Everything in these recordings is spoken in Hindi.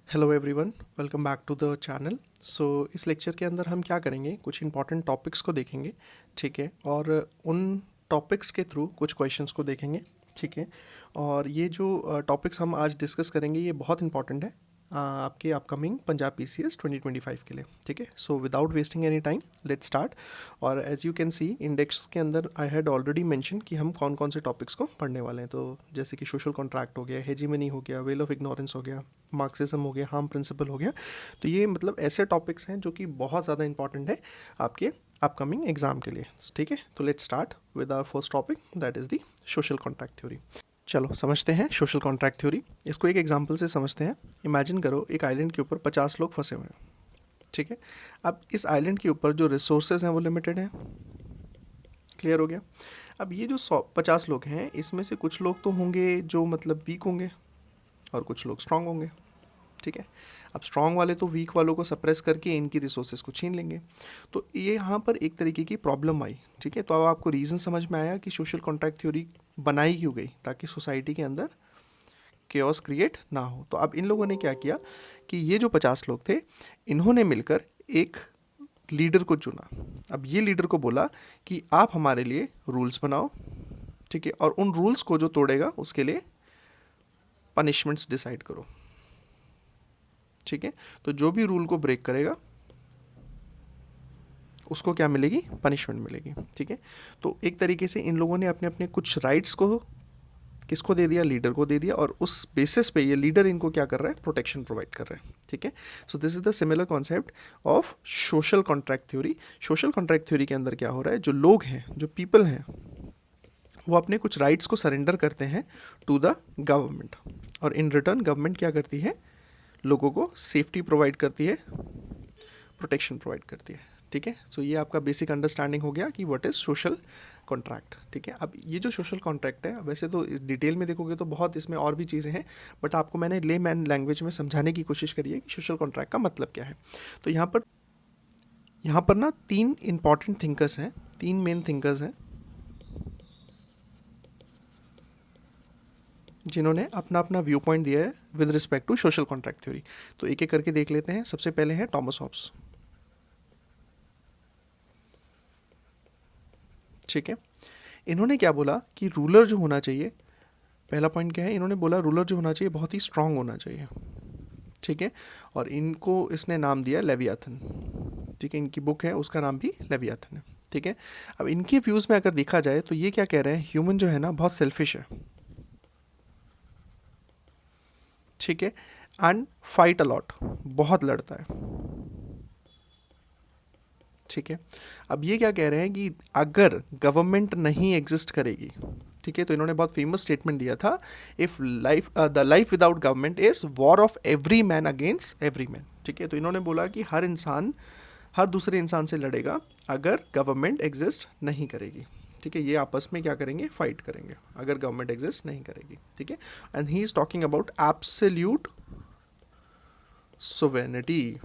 Hello everyone, welcome back to the channel. इस लेक्चर के अंदर हम क्या करेंगे, कुछ इंपॉर्टेंट टॉपिक्स को देखेंगे, ठीक है। और उन टॉपिक्स के थ्रू कुछ क्वेश्चंस को देखेंगे, ठीक है। और ये जो टॉपिक्स हम आज डिस्कस करेंगे ये बहुत इंपॉर्टेंट है आपके अपकमिंग पंजाब पीसीएस 2025 के लिए, ठीक है। So without wasting any time let's start. और as you can see index के अंदर आई हैड ऑलरेडी मेंशन कि हम कौन कौन से टॉपिक्स को पढ़ने वाले हैं। तो जैसे कि सोशल कॉन्ट्रैक्ट हो गया, हेजीमनी हो गया, वेल ऑफ इग्नोरेंस हो गया, मार्क्सिज्म हो गया, हार्म प्रिंसिपल हो गया। तो ये मतलब ऐसे टॉपिक्स हैं जो कि बहुत ज़्यादा इंपॉर्टेंट है आपके अपकमिंग एग्जाम के लिए, ठीक है। तो let's start with our first topic, that is the social contract theory. चलो समझते हैं सोशल कॉन्ट्रैक्ट थ्योरी। इसको एक एग्जांपल से समझते हैं। इमेजिन करो एक आइलैंड के ऊपर 50 लोग फंसे हुए हैं, ठीक है। अब इस आइलैंड के ऊपर जो रिसोर्सेज हैं वो लिमिटेड हैं। क्लियर हो गया। अब ये जो 50 लोग हैं इसमें से कुछ लोग तो होंगे जो मतलब वीक होंगे और कुछ लोग स्ट्रांग होंगे, ठीक है। अब स्ट्रांग वाले तो वीक वालों को सप्रेस करके इनकी रिसोर्सेज को छीन लेंगे। तो ये यहाँ पर एक तरीके की प्रॉब्लम आई, ठीक है। तो अब आपको रीज़न समझ में आया कि सोशल कॉन्ट्रैक्ट थ्योरी बनाई क्यों गई, ताकि सोसाइटी के अंदर केओस क्रिएट ना हो। तो अब इन लोगों ने क्या किया कि ये जो 50 लोग थे इन्होंने मिलकर एक लीडर को चुना। अब ये लीडर को बोला कि आप हमारे लिए रूल्स बनाओ, ठीक है, और उन रूल्स को जो तोड़ेगा उसके लिए पनिशमेंट्स डिसाइड करो, ठीक है। तो जो भी रूल को ब्रेक करेगा उसको क्या मिलेगी, पनिशमेंट मिलेगी, ठीक है। तो एक तरीके से इन लोगों ने अपने अपने कुछ राइट्स को किसको दे दिया, लीडर को दे दिया, और उस बेसिस पे ये लीडर इनको क्या कर रहा है, प्रोटेक्शन प्रोवाइड कर रहा है, ठीक है। So this is the similar concept of social contract theory. Social contract theory के अंदर क्या हो रहा है, जो लोग हैं, जो पीपल हैं, वो अपने कुछ राइट्स को सरेंडर करते हैं टू द गवर्नमेंट, और इन रिटर्न गवर्नमेंट क्या करती है, लोगों को सेफ्टी प्रोवाइड करती है, प्रोटेक्शन प्रोवाइड करती है, ठीक है। सो ये आपका बेसिक अंडरस्टैंडिंग हो गया कि व्हाट इज़ सोशल कॉन्ट्रैक्ट, ठीक है। अब ये जो सोशल कॉन्ट्रैक्ट है, वैसे तो इस डिटेल में देखोगे तो बहुत इसमें और भी चीज़ें हैं, बट आपको मैंने ले मैन लैंग्वेज में समझाने की कोशिश करी है कि सोशल कॉन्ट्रैक्ट का मतलब क्या है। तो यहाँ पर ना तीन इंपॉर्टेंट थिंकर्स हैं, तीन मेन थिंकर्स हैं जिन्होंने अपना अपना व्यू पॉइंट दिया है with respect to social contract theory. तो एक एक करके देख लेते हैं। सबसे पहले है थॉमस हॉब्स, ठीक है। इन्होंने क्या बोला कि रूलर जो होना चाहिए, पहला पॉइंट क्या है, इन्होंने बोला रूलर जो होना चाहिए बहुत ही स्ट्रांग होना चाहिए, ठीक है। और इनको इसने नाम दिया लेवियाथन, ठीक है। इनकी बुक है उसका नाम भी लेवियाथन है, ठीक है। अब इनके व्यूज़ में अगर देखा जाए तो ये क्या कह रहे हैं, ह्यूमन जो है ना बहुत सेल्फिश है, ठीक है, एंड फाइट अलॉट, बहुत लड़ता है, ठीक है। अब ये क्या कह रहे हैं कि अगर गवर्नमेंट नहीं एग्जिस्ट करेगी, ठीक है, तो इन्होंने बहुत फेमस स्टेटमेंट दिया था, if life the life without government is war of every man against every man, ठीक है। तो इन्होंने बोला कि हर इंसान हर दूसरे इंसान से लड़ेगा अगर गवर्नमेंट एग्जिस्ट नहीं करेगी, ठीक है। ये आपस में क्या करेंगे, फाइट करेंगे अगर गवर्नमेंट एग्जिस्ट नहीं करेगी, ठीक है। And he is talking about absolute sovereignty.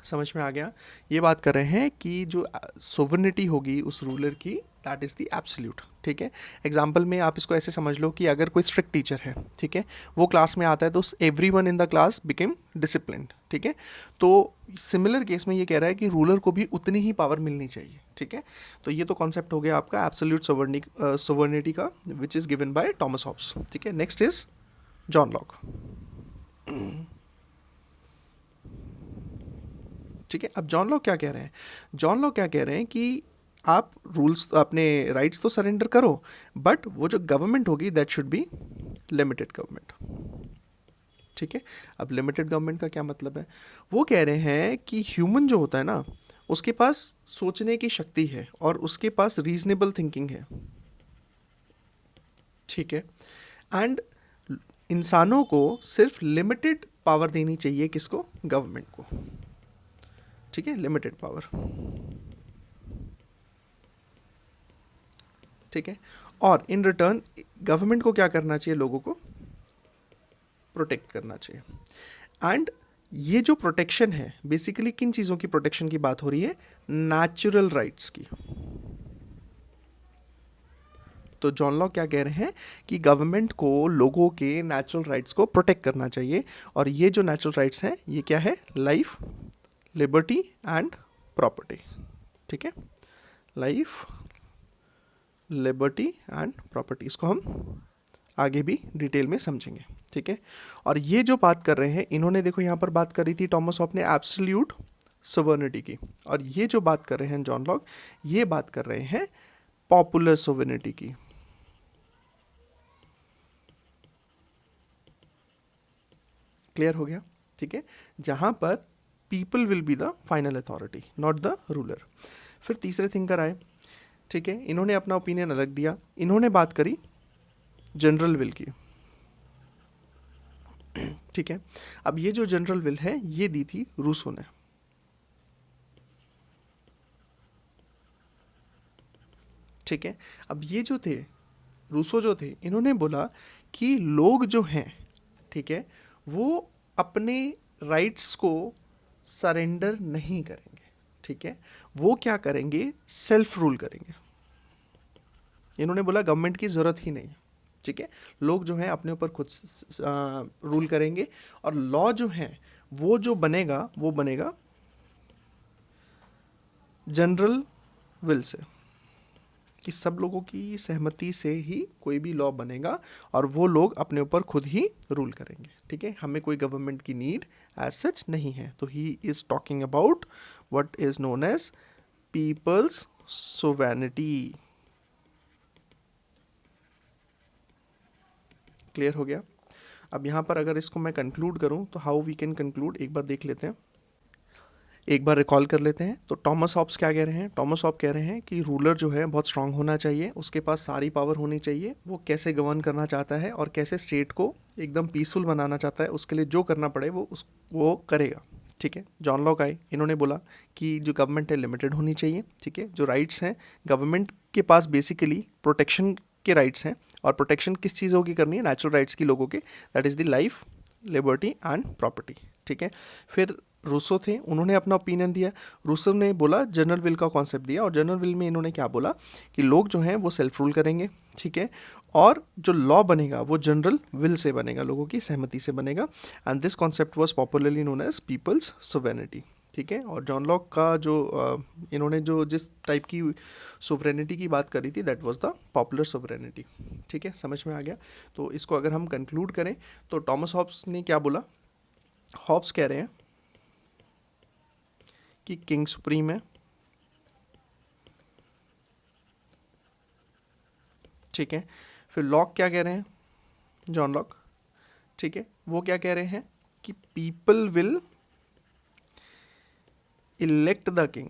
समझ में आ गया। ये बात कर रहे हैं कि जो सोवर्निटी होगी उस रूलर की, दैट इज़ द एब्सोल्यूट, ठीक है। एग्जाम्पल में आप इसको ऐसे समझ लो कि अगर कोई स्ट्रिक्ट टीचर है, ठीक है, वो क्लास में आता है तो every one in the class became discipline, ठीक है। तो सिमिलर केस में ये कह रहा है कि रूलर को भी उतनी ही पावर मिलनी चाहिए, ठीक है। तो ये तो कॉन्सेप्ट हो गया आपका एब्सोल्यूट सोवर्निटी का, which is given by Thomas Hobbes, ठीक है। नेक्स्ट इज जॉन लॉक, ठीक है। अब जॉन लॉक क्या कह रहे हैं, जॉन लॉक क्या कह रहे हैं कि आप रूल्स अपने राइट्स तो सरेंडर करो, बट वो जो गवर्नमेंट होगी that should B limited government, ठीक है। अब लिमिटेड गवर्नमेंट का क्या मतलब है, वो कह रहे हैं कि ह्यूमन जो होता है ना उसके पास सोचने की शक्ति है और उसके पास रीजनेबल थिंकिंग है, ठीक है। एंड इंसानों को सिर्फ लिमिटेड पावर देनी चाहिए, किसको, गवर्नमेंट को, ठीक है, लिमिटेड पावर, ठीक है। और इन रिटर्न गवर्नमेंट को क्या करना चाहिए, लोगों को प्रोटेक्ट करना चाहिए। एंड ये जो प्रोटेक्शन है बेसिकली किन चीज़ों की प्रोटेक्शन की बात हो रही है, नेचुरल राइट्स की, तो जॉन लॉक क्या कह रहे हैं कि गवर्नमेंट को लोगों के नेचुरल राइट्स को प्रोटेक्ट करना चाहिए, और ये जो नेचुरल राइट्स हैं ये क्या है, लाइफ, लिबर्टी एंड प्रॉपर्टी। ठीक है, लाइफ, लिबर्टी एंड प्रॉपर्टी, इसको हम आगे भी डिटेल में समझेंगे। ठीक है, और ये जो बात कर रहे हैं इन्होंने, देखो यहाँ पर बात करी थी टॉमस हॉब्स ने एब्सोल्यूट सोवर्निटी की, और ये जो बात कर रहे हैं जॉन लॉक, ये बात कर रहे हैं पॉपुलर सोवर्निटी की। क्लियर हो गया? ठीक है, जहां पर people will be the final authority, not the ruler. फिर तीसरे थिंकर आए। ठीक है, इन्होंने अपना ओपिनियन अलग दिया, इन्होंने बात करी जनरल विल की। ठीक है, अब ये जो जनरल विल है ये दी थी रूसो ने। ठीक है, अब ये जो थे रूसो जो थे, इन्होंने बोला कि लोग जो हैं, ठीक है, वो अपने राइट्स को सरेंडर नहीं करेंगे। ठीक है, वो क्या करेंगे, सेल्फ रूल करेंगे। इन्होंने बोला गवर्नमेंट की ज़रूरत ही नहीं है। ठीक है, लोग जो हैं अपने ऊपर खुद रूल करेंगे, और लॉ जो है वो जो बनेगा वो बनेगा जनरल विल से, कि सब लोगों की सहमति से ही कोई भी लॉ बनेगा, और वो लोग अपने ऊपर खुद ही रूल करेंगे। ठीक है, हमें कोई गवर्नमेंट की नीड एज सच नहीं है। तो he is talking about what is known as people's sovereignty. Clear हो गया? अब यहाँ पर अगर इसको मैं कंक्लूड करूँ तो हाउ वी कैन कंक्लूड, एक बार देख लेते हैं, एक बार रिकॉल कर लेते हैं। तो टॉमस हॉब्स क्या कह रहे हैं, टॉमस हॉब्स कह रहे हैं कि रूलर जो है बहुत स्ट्रांग होना चाहिए, उसके पास सारी पावर होनी चाहिए, वो कैसे गवर्न करना चाहता है और कैसे स्टेट को एकदम पीसफुल बनाना चाहता है, उसके लिए जो करना पड़े वो करेगा। ठीक है, जॉन लॉक आए, इन्होंने बोला कि जो गवर्नमेंट है लिमिटेड होनी चाहिए। ठीक है, जो राइट्स हैं गवर्नमेंट के पास बेसिकली प्रोटेक्शन के राइट्स हैं, और प्रोटेक्शन किस चीज़ों की करनी है, नेचुरल राइट्स की लोगों के, that is the life, liberty and property. ठीक है, फिर रूसो थे, उन्होंने अपना ओपिनियन दिया। रूसो ने बोला जनरल विल का कॉन्सेप्ट दिया, और जनरल विल में इन्होंने क्या बोला कि लोग जो हैं वो सेल्फ रूल करेंगे। ठीक है, और जो लॉ बनेगा वो जनरल विल से बनेगा, लोगों की सहमति से बनेगा, and this concept was popularly known as people's sovereignty. ठीक है, और जॉन लॉक का जो इन्होंने जो जिस टाइप की सोवरेनिटी की बात करी थी, that was the popular sovereignty. ठीक है, समझ में आ गया? तो इसको अगर हम कंक्लूड करें तो टॉमस हॉब्स ने क्या बोला, हॉब्स कह रहे हैं कि किंग सुप्रीम है। ठीक है, फिर लॉक क्या कह रहे हैं, जॉन लॉक, ठीक है, वो क्या कह रहे हैं कि people will elect the king.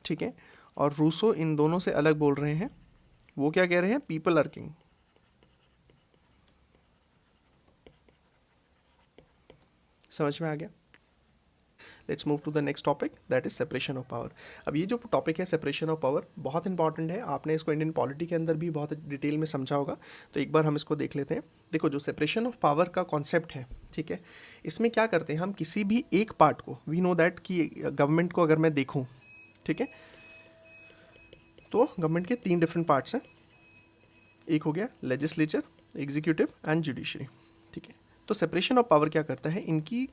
ठीक है, और रूसो इन दोनों से अलग बोल रहे हैं, वो क्या कह रहे हैं, पीपल आर किंग। समझ में आ गया? Let's move to the next topic, that is separation of power. अब ये जो टॉपिक है सेपरेशन ऑफ पावर बहुत इंपॉर्टेंट है, आपने इसको इंडियन पॉलिटी के अंदर भी बहुत डिटेल में समझा होगा, तो एक बार हम इसको देख लेते हैं। देखो, जो सेपरेशन ऑफ पावर का कॉन्सेप्ट है, ठीक है, इसमें क्या करते हैं हम, किसी भी एक पार्ट को, वी नो दैट कि गवर्नमेंट को अगर मैं देखूँ, ठीक है, तो गवर्नमेंट के 3 डिफरेंट पार्ट्स हैं। एक हो गया लेजिस्लेचर, एग्जीक्यूटिव एंड जुडिशरी। ठीक है, तो सेपरेशन ऑफ पावर क्या करता है, इनकी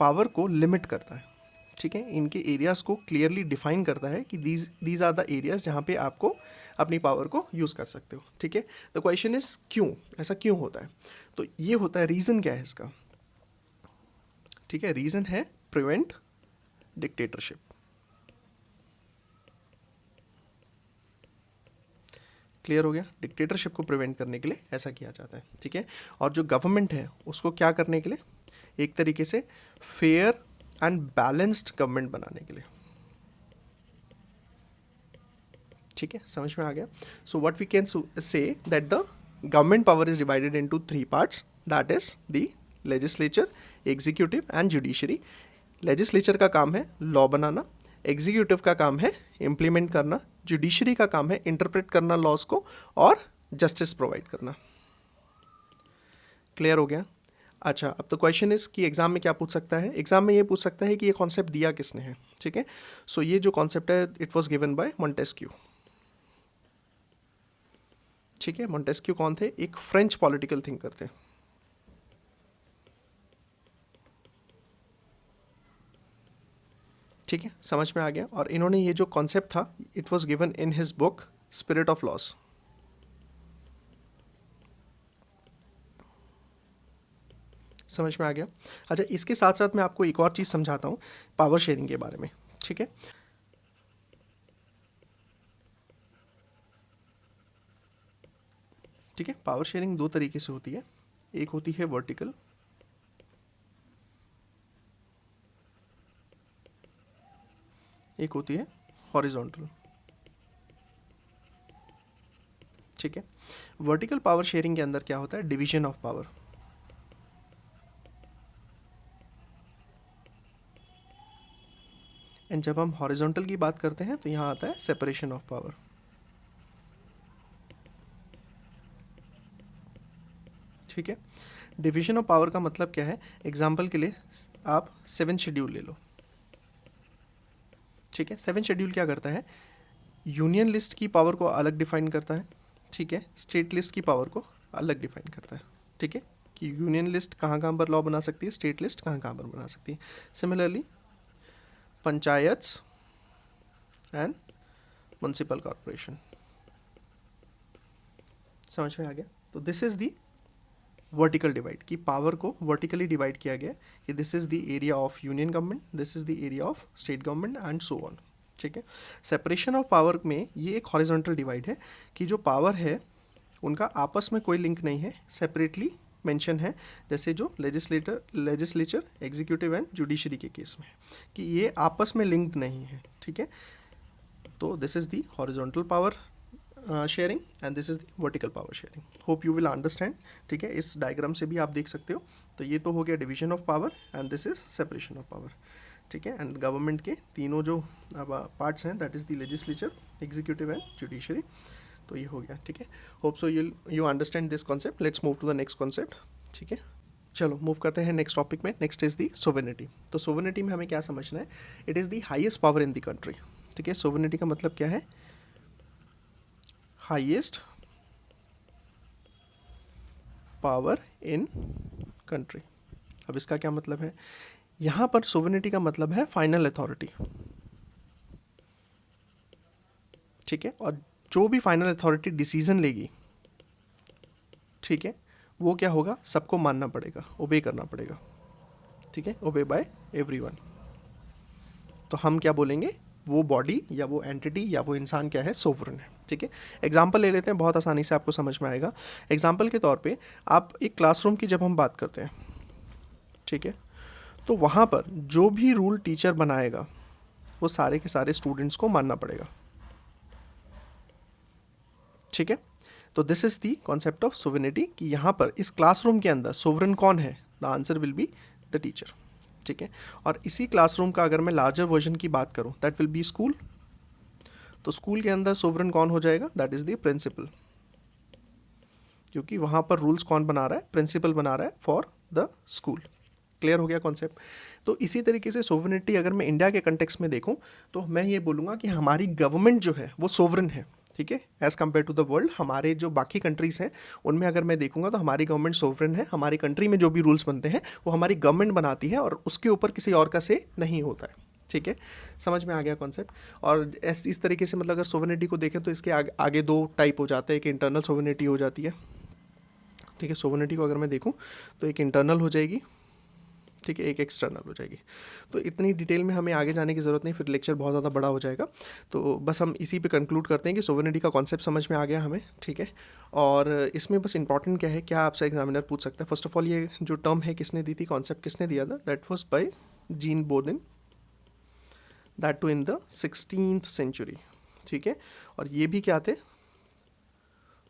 पावर को लिमिट करता है। ठीक है, इनके एरियाज़ को क्लियरली डिफाइन करता है कि दीज आर द एरियाज़ जहाँ पे आपको अपनी पावर को यूज़ कर सकते हो। ठीक है, द क्वेश्चन इज क्यों, ऐसा क्यों होता है? तो ये होता है, रीज़न क्या है इसका? ठीक है, रीज़न है प्रिवेंट डिक्टेटरशिप। क्लियर हो गया? डिक्टेटरशिप को प्रिवेंट करने के लिए ऐसा किया जाता है। ठीक है, और जो गवर्नमेंट है उसको क्या करने के लिए, एक तरीके से फेयर एंड बैलेंस्ड गवर्नमेंट बनाने के लिए। ठीक है, समझ में आ गया? So what we can say that the government power is divided into 3 parts, that is the legislature, executive and judiciary. Legislature का काम है लॉ बनाना, एग्जीक्यूटिव का काम है इम्प्लीमेंट करना, जुडिशरी का काम है इंटरप्रेट करना लॉज को और जस्टिस प्रोवाइड करना। क्लियर हो गया? अच्छा, अब तो क्वेश्चन इज कि एग्जाम में क्या पूछ सकता है, एग्जाम में ये पूछ सकता है कि ये कॉन्सेप्ट दिया किसने है। ठीक है, सो ये जो कॉन्सेप्ट है it was given bye Montesquieu. ठीक है, मोंटेस्क्यू कौन थे? एक फ्रेंच पॉलिटिकल थिंकर थे। ठीक है, समझ में आ गया। और इन्होंने ये जो कॉन्सेप्ट था, it was given in his book spirit of loss. समझ में आ गया। अच्छा, इसके साथ साथ मैं आपको एक और चीज़ समझाता हूँ पावर शेयरिंग के बारे में। ठीक है, ठीक है, पावर शेयरिंग दो तरीके से होती है। एक होती है वर्टिकल, एक होती है हॉरिजॉन्टल। ठीक है, वर्टिकल पावर शेयरिंग के अंदर क्या होता है? Division of power. एंड जब हम हॉरिजॉन्टल की बात करते हैं तो यहाँ आता है सेपरेशन ऑफ पावर। ठीक है, डिवीजन ऑफ पावर का मतलब क्या है? एग्जाम्पल के लिए आप 7 शेड्यूल ले लो। ठीक है, 7 शेड्यूल क्या करता है? यूनियन लिस्ट की पावर को अलग डिफाइन करता है। ठीक है, स्टेट लिस्ट की पावर को अलग डिफाइन करता है। ठीक है, कि यूनियन लिस्ट कहाँ कहाँ पर लॉ बना सकती है, स्टेट लिस्ट कहाँ कहाँ पर बना सकती है। Similarly panchayats and municipal corporation. समझ में आ गया? तो this is the vertical divide, की पावर को वर्टिकली डिवाइड किया गया कि this is the area of union government, this is the area of state government and so on. ठीक है, सेपरेशन ऑफ पावर में ये एक हॉरिजॉन्टल डिवाइड है कि जो पावर है उनका आपस में कोई लिंक नहीं है, सेपरेटली मेंशन है। जैसे जो लेजिस्लेचर, एग्जीक्यूटिव एंड जुडिशरी के केस में है कि ये आपस में लिंक्ड नहीं है। ठीक है, तो this is the horizontal power sharing and this is the vertical power sharing. Hope you will understand. ठीक है, इस डायग्राम से भी आप देख सकते हो। तो ये तो हो गया division of power and this is separation of power. ठीक है, एंड गवर्नमेंट के तीनों जो पार्ट्स हैं, that is the legislature, executive and judiciary. तो ये हो गया। ठीक है, hope so you understand this concept. Let's move to the next concept. ठीक है, चलो मूव करते हैं नेक्स्ट टॉपिक में। Next is the sovereignty. तो सोवेरेनिटी में हमें क्या समझना है? It is the highest power in the country. ठीक है, सोवेरेनिटी का मतलब क्या है? Highest power in country. अब इसका क्या मतलब है? यहाँ पर सोवेरेनिटी का मतलब है फाइनल अथॉरिटी। ठीक है, और जो भी फाइनल अथॉरिटी डिसीजन लेगी, ठीक है, वो क्या होगा? सबको मानना पड़ेगा, ओबे करना पड़ेगा। ठीक है, ओबे बाय एवरीवन। तो हम क्या बोलेंगे? वो बॉडी या वो एंटिटी या वो इंसान क्या है? सोवरेन है। ठीक है, एग्जाम्पल ले लेते हैं, बहुत आसानी से आपको समझ में आएगा। एग्जाम्पल के तौर पे आप एक क्लासरूम की जब हम बात करते हैं, ठीक है, तो वहाँ पर जो भी रूल टीचर बनाएगा वो सारे के सारे स्टूडेंट्स को मानना पड़ेगा। ठीक है, तो this is the concept of sovereignty कि यहाँ पर इस क्लासरूम के अंदर सोवरेन कौन है? The answer will be the teacher. ठीक है, और इसी क्लासरूम का अगर मैं लार्जर वर्जन की बात करूँ, दैट विल बी स्कूल। तो स्कूल के अंदर सोवरेन कौन हो जाएगा? दैट इज द प्रिंसिपल, क्योंकि वहाँ पर रूल्स कौन बना रहा है? प्रिंसिपल बना रहा है फॉर द स्कूल। क्लियर हो गया कॉन्सेप्ट? तो इसी तरीके से सोवरेनिटी अगर मैं इंडिया के कंटेक्स्ट में देखूं तो मैं ये बोलूँगा कि हमारी गवर्नमेंट जो है वो सोवरेन है। ठीक है, as compare to the world, हमारे जो बाकी कंट्रीज़ हैं उनमें अगर मैं देखूंगा तो हमारी गवर्नमेंट सोवरेन है। हमारी कंट्री में जो भी रूल्स बनते हैं वो हमारी गवर्नमेंट बनाती है और उसके ऊपर किसी और का से नहीं होता है। ठीक है, समझ में आ गया कॉन्सेप्ट? और इस तरीके से मतलब अगर सोवरेनिटी को देखें तो इसके आगे दो टाइप हो जाते हैं। एक इंटरनल सोवरेनिटी हो जाती है। ठीक है, सोवरेनिटी को अगर मैं देखूं तो एक इंटरनल हो जाएगी, ठीक है, एक एक्सटर्नल हो जाएगी। तो इतनी डिटेल में हमें आगे जाने की ज़रूरत नहीं, फिर लेक्चर बहुत ज़्यादा बड़ा हो जाएगा। तो बस हम इसी पे कंक्लूड करते हैं कि सोवरेनिटी का कॉन्सेप्ट समझ में आ गया हमें। ठीक है, और इसमें बस इंपॉर्टेंट क्या है, क्या आपसे एग्जामिनर पूछ सकता है? फर्स्ट ऑफ ऑल ये जो टर्म है किसने दी थी, कॉन्सेप्ट किसने दिया था? That was by Jean Bodin, that too in the 16th century. ठीक है, और ये भी क्या थे?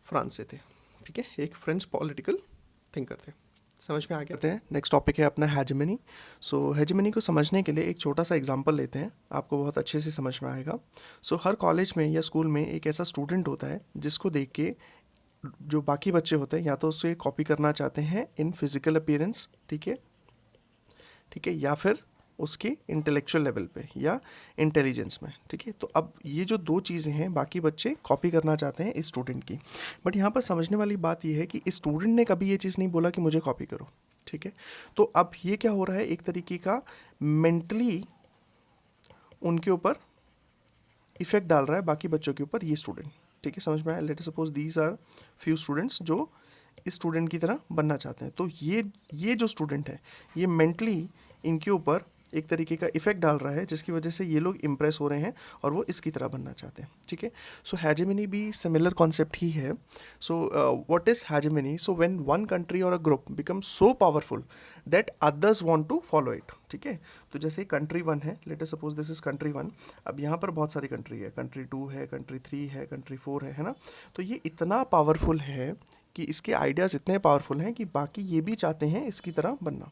फ्रांस से थे। ठीक है, एक फ्रेंच पॉलिटिकल थिंकर थे। समझ में आ गया हैं। नेक्स्ट टॉपिक है अपना हेजेमनी। सो हेजेमनी को समझने के लिए एक छोटा सा एग्जांपल लेते हैं, आपको बहुत अच्छे से समझ में आएगा। सो हर कॉलेज में या स्कूल में एक ऐसा स्टूडेंट होता है जिसको देख के जो बाकी बच्चे होते हैं या तो उसे कॉपी करना चाहते हैं इन फिजिकल अपीयरेंस, ठीक है, ठीक है, या फिर उसके इंटेलेक्चुअल लेवल पे या इंटेलिजेंस में, ठीक है। तो अब ये जो दो चीज़ें हैं बाकी बच्चे कॉपी करना चाहते हैं इस स्टूडेंट की, बट यहाँ पर समझने वाली बात ये है कि इस स्टूडेंट ने कभी ये चीज़ नहीं बोला कि मुझे कॉपी करो, ठीक है। तो अब ये क्या हो रहा है, एक तरीके का मेंटली उनके ऊपर इफेक्ट डाल रहा है बाकी बच्चों के ऊपर ये स्टूडेंट, ठीक है। समझ में आया? Let us suppose these are few students जो इस स्टूडेंट की तरह बनना चाहते हैं। तो ये जो स्टूडेंट है ये मेंटली इनके ऊपर एक तरीके का इफेक्ट डाल रहा है जिसकी वजह से ये लोग इम्प्रेस हो रहे हैं और वो इसकी तरह बनना चाहते हैं, ठीक है। सो हेजेमनी भी सिमिलर कॉन्सेप्ट ही है। So what is hegemony? So when one country और a group become so powerful that others want to follow it, ठीक है। तो जैसे कंट्री वन है, let us suppose this is country one. अब यहाँ पर बहुत सारी कंट्री है, कंट्री टू है, कंट्री थ्री है, कंट्री फोर है ना। तो ये इतना पावरफुल है कि इसके आइडियाज़ इतने पावरफुल हैं कि बाकी ये भी चाहते हैं इसकी तरह बनना,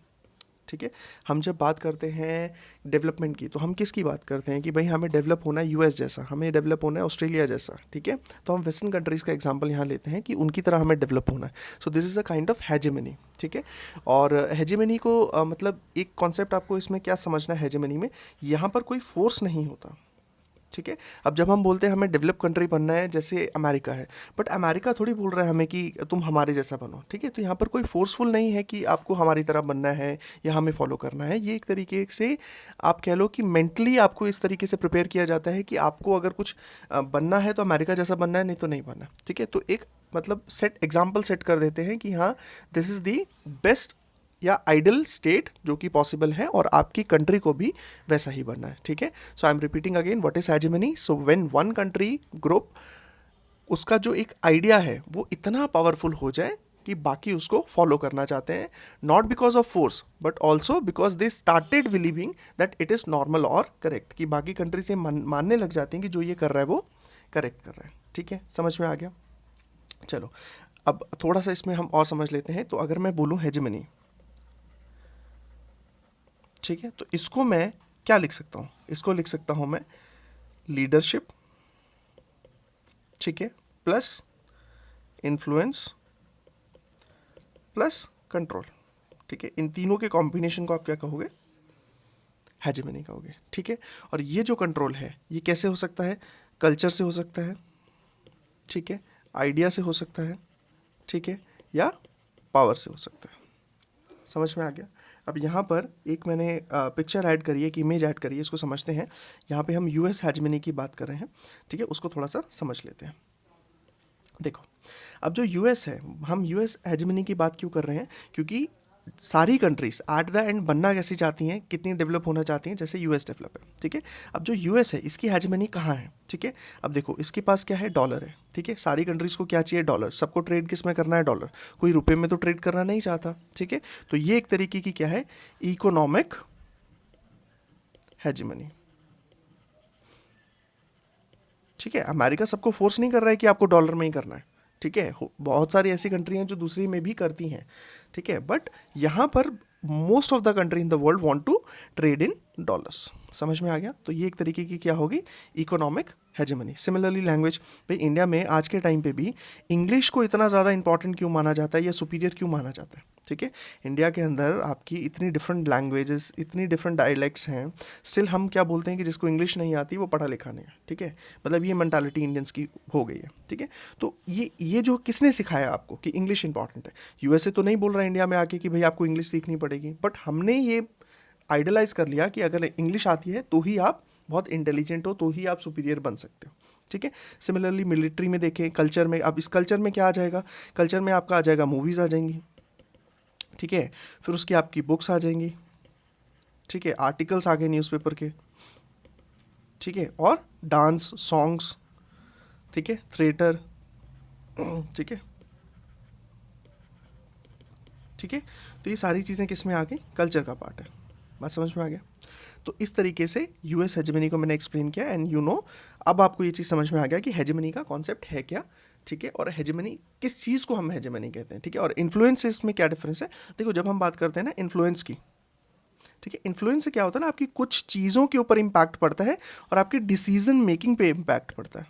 ठीक है। हम जब बात करते हैं डेवलपमेंट की तो हम किसकी बात करते हैं कि भाई हमें डेवलप होना है यूएस जैसा, हमें डेवलप होना है ऑस्ट्रेलिया जैसा, ठीक है। तो हम वेस्टर्न कंट्रीज़ का एग्जांपल यहाँ लेते हैं कि उनकी तरह हमें डेवलप होना है। So this is a kind of hegemony, ठीक है। और हेजेमनी को मतलब एक कॉन्सेप्ट आपको इसमें क्या समझना है, हेजेमनी में यहाँ पर कोई फोर्स नहीं होता, ठीक है। अब जब हम बोलते हैं हमें डेवलप कंट्री बनना है, जैसे अमेरिका है, बट अमेरिका थोड़ी बोल रहा है हमें कि तुम हमारे जैसा बनो, ठीक है। तो यहाँ पर कोई फोर्सफुल नहीं है कि आपको हमारी तरह बनना है या हमें फॉलो करना है। ये एक तरीके से आप कह लो कि मेंटली आपको इस तरीके से प्रिपेयर किया जाता है कि आपको अगर कुछ बनना है तो अमेरिका जैसा बनना है, नहीं तो नहीं बनना, ठीक है। तो एक मतलब एग्जाम्पल सेट कर देते हैं कि हाँ दिस इज़ दी बेस्ट या आइडल स्टेट जो कि पॉसिबल है और आपकी कंट्री को भी वैसा ही बनना है, ठीक है। So I am repeating again, what is hegemony? So when one country group उसका जो एक आइडिया है वो इतना पावरफुल हो जाए कि बाकी उसको फॉलो करना चाहते हैं, not because of force but also because they started believing that it is normal और करेक्ट, कि बाकी कंट्री से मानने लग जाते हैं कि जो ये कर रहा है वो करेक्ट कर रहा है, ठीक है। समझ में आ गया? चलो अब थोड़ा सा इसमें हम और समझ लेते हैं। तो अगर मैं बोलूँ हेजेमनी, ठीक है, तो इसको मैं क्या लिख सकता हूँ? इसको लिख सकता हूँ मैं लीडरशिप, ठीक है, प्लस इन्फ्लुएंस प्लस कंट्रोल, ठीक है। इन तीनों के कॉम्बिनेशन को आप क्या कहोगे? हेजेमनी कहोगे, ठीक है। और ये जो कंट्रोल है ये कैसे हो सकता है? कल्चर से हो सकता है, ठीक है, आइडिया से हो सकता है, ठीक है, या पावर से हो सकता है। समझ में आ गया? अब यहाँ पर एक मैंने पिक्चर ऐड करी है, एक इमेज ऐड करी है, इसको समझते हैं। यहाँ पे हम यूएस हेजेमनी की बात कर रहे हैं, ठीक है, उसको थोड़ा सा समझ लेते हैं। देखो अब जो यूएस है, हम यूएस हेजेमनी की बात क्यों कर रहे हैं? क्योंकि सारी कंट्रीज एट द एंड बनना कैसी चाहती हैं, कितनी डेवलप होना चाहती हैं, जैसे यूएस डेवलप है, ठीक है। अब जो यूएस है इसकी हेजेमनी कहाँ है, ठीक है। अब देखो इसके पास क्या है? डॉलर है, ठीक है। सारी कंट्रीज को क्या चाहिए? डॉलर। सबको ट्रेड किस में करना है? डॉलर। कोई रुपए में तो ट्रेड करना नहीं चाहता, ठीक है। तो ये एक तरीके की क्या है? इकोनॉमिक हेजेमनी, ठीक है। अमेरिका सबको फोर्स नहीं कर रहा है कि आपको डॉलर में ही करना है, ठीक है। बहुत सारी ऐसी कंट्री हैं जो दूसरी में भी करती हैं, ठीक है, बट यहाँ पर most of the country in the world want to trade in dollars. समझ में आ गया? तो ये एक तरीके की क्या होगी? Economic hegemony. सिमिलरली लैंग्वेज, भाई इंडिया में आज के टाइम पे भी इंग्लिश को इतना ज़्यादा इंपॉर्टेंट क्यों माना जाता है या सुपीरियर क्यों माना जाता है, ठीक है। इंडिया के अंदर आपकी इतनी डिफरेंट लैंग्वेजेस, इतनी डिफरेंट डायलैक्ट्स हैं, स्टिल हम क्या बोलते हैं कि जिसको इंग्लिश नहीं आती वो पढ़ा लिखा नहीं है, ठीक है। मतलब ये मेंटालिटी इंडियंस की हो गई है, ठीक है। तो ये जो किसने सिखाया आपको कि इंग्लिश इंपॉर्टेंट है? यूएसए तो नहीं बोल रहा है इंडिया में आके कि भाई आपको इंग्लिश सीखनी पड़ेगी, बट हमने ये आइडलाइज कर लिया कि अगर इंग्लिश आती है तो ही आप बहुत इंटेलिजेंट हो, तो ही आप सुपीरियर बन सकते हो, ठीक है। सिमिलरली मिलिट्री में देखें, कल्चर में, अब इस कल्चर में क्या आ जाएगा? कल्चर में आपका आ जाएगा मूवीज़ आ जाएंगी, ठीक है, फिर उसकी आपकी बुक्स आ जाएंगी, ठीक है, आर्टिकल्स आ गए न्यूज़पेपर के, ठीक है, और डांस, सॉन्ग्स, ठीक है, थिएटर, ठीक है, ठीक है। तो ये सारी चीज़ें किस में आ गई? कल्चर का पार्ट है। बात समझ में आ गया? तो इस तरीके से यूएस हेजेमनी को मैंने एक्सप्लेन किया एंड यू नो अब आपको ये चीज़ समझ में आ गया कि हेजेमनी का कॉन्सेप्ट है क्या, ठीक है, और हेजेमनी किस चीज़ को हम हेजेमनी कहते हैं, ठीक है, और इन्फ्लुएंस इसमें क्या डिफरेंस है। देखो जब हम बात करते हैं ना इन्फ्लुएंस की, ठीक है, इन्फ्लुएंस से क्या होता है ना, आपकी कुछ चीज़ों के ऊपर इम्पैक्ट पड़ता है और आपकी डिसीजन मेकिंग पे इम्पैक्ट पड़ता है।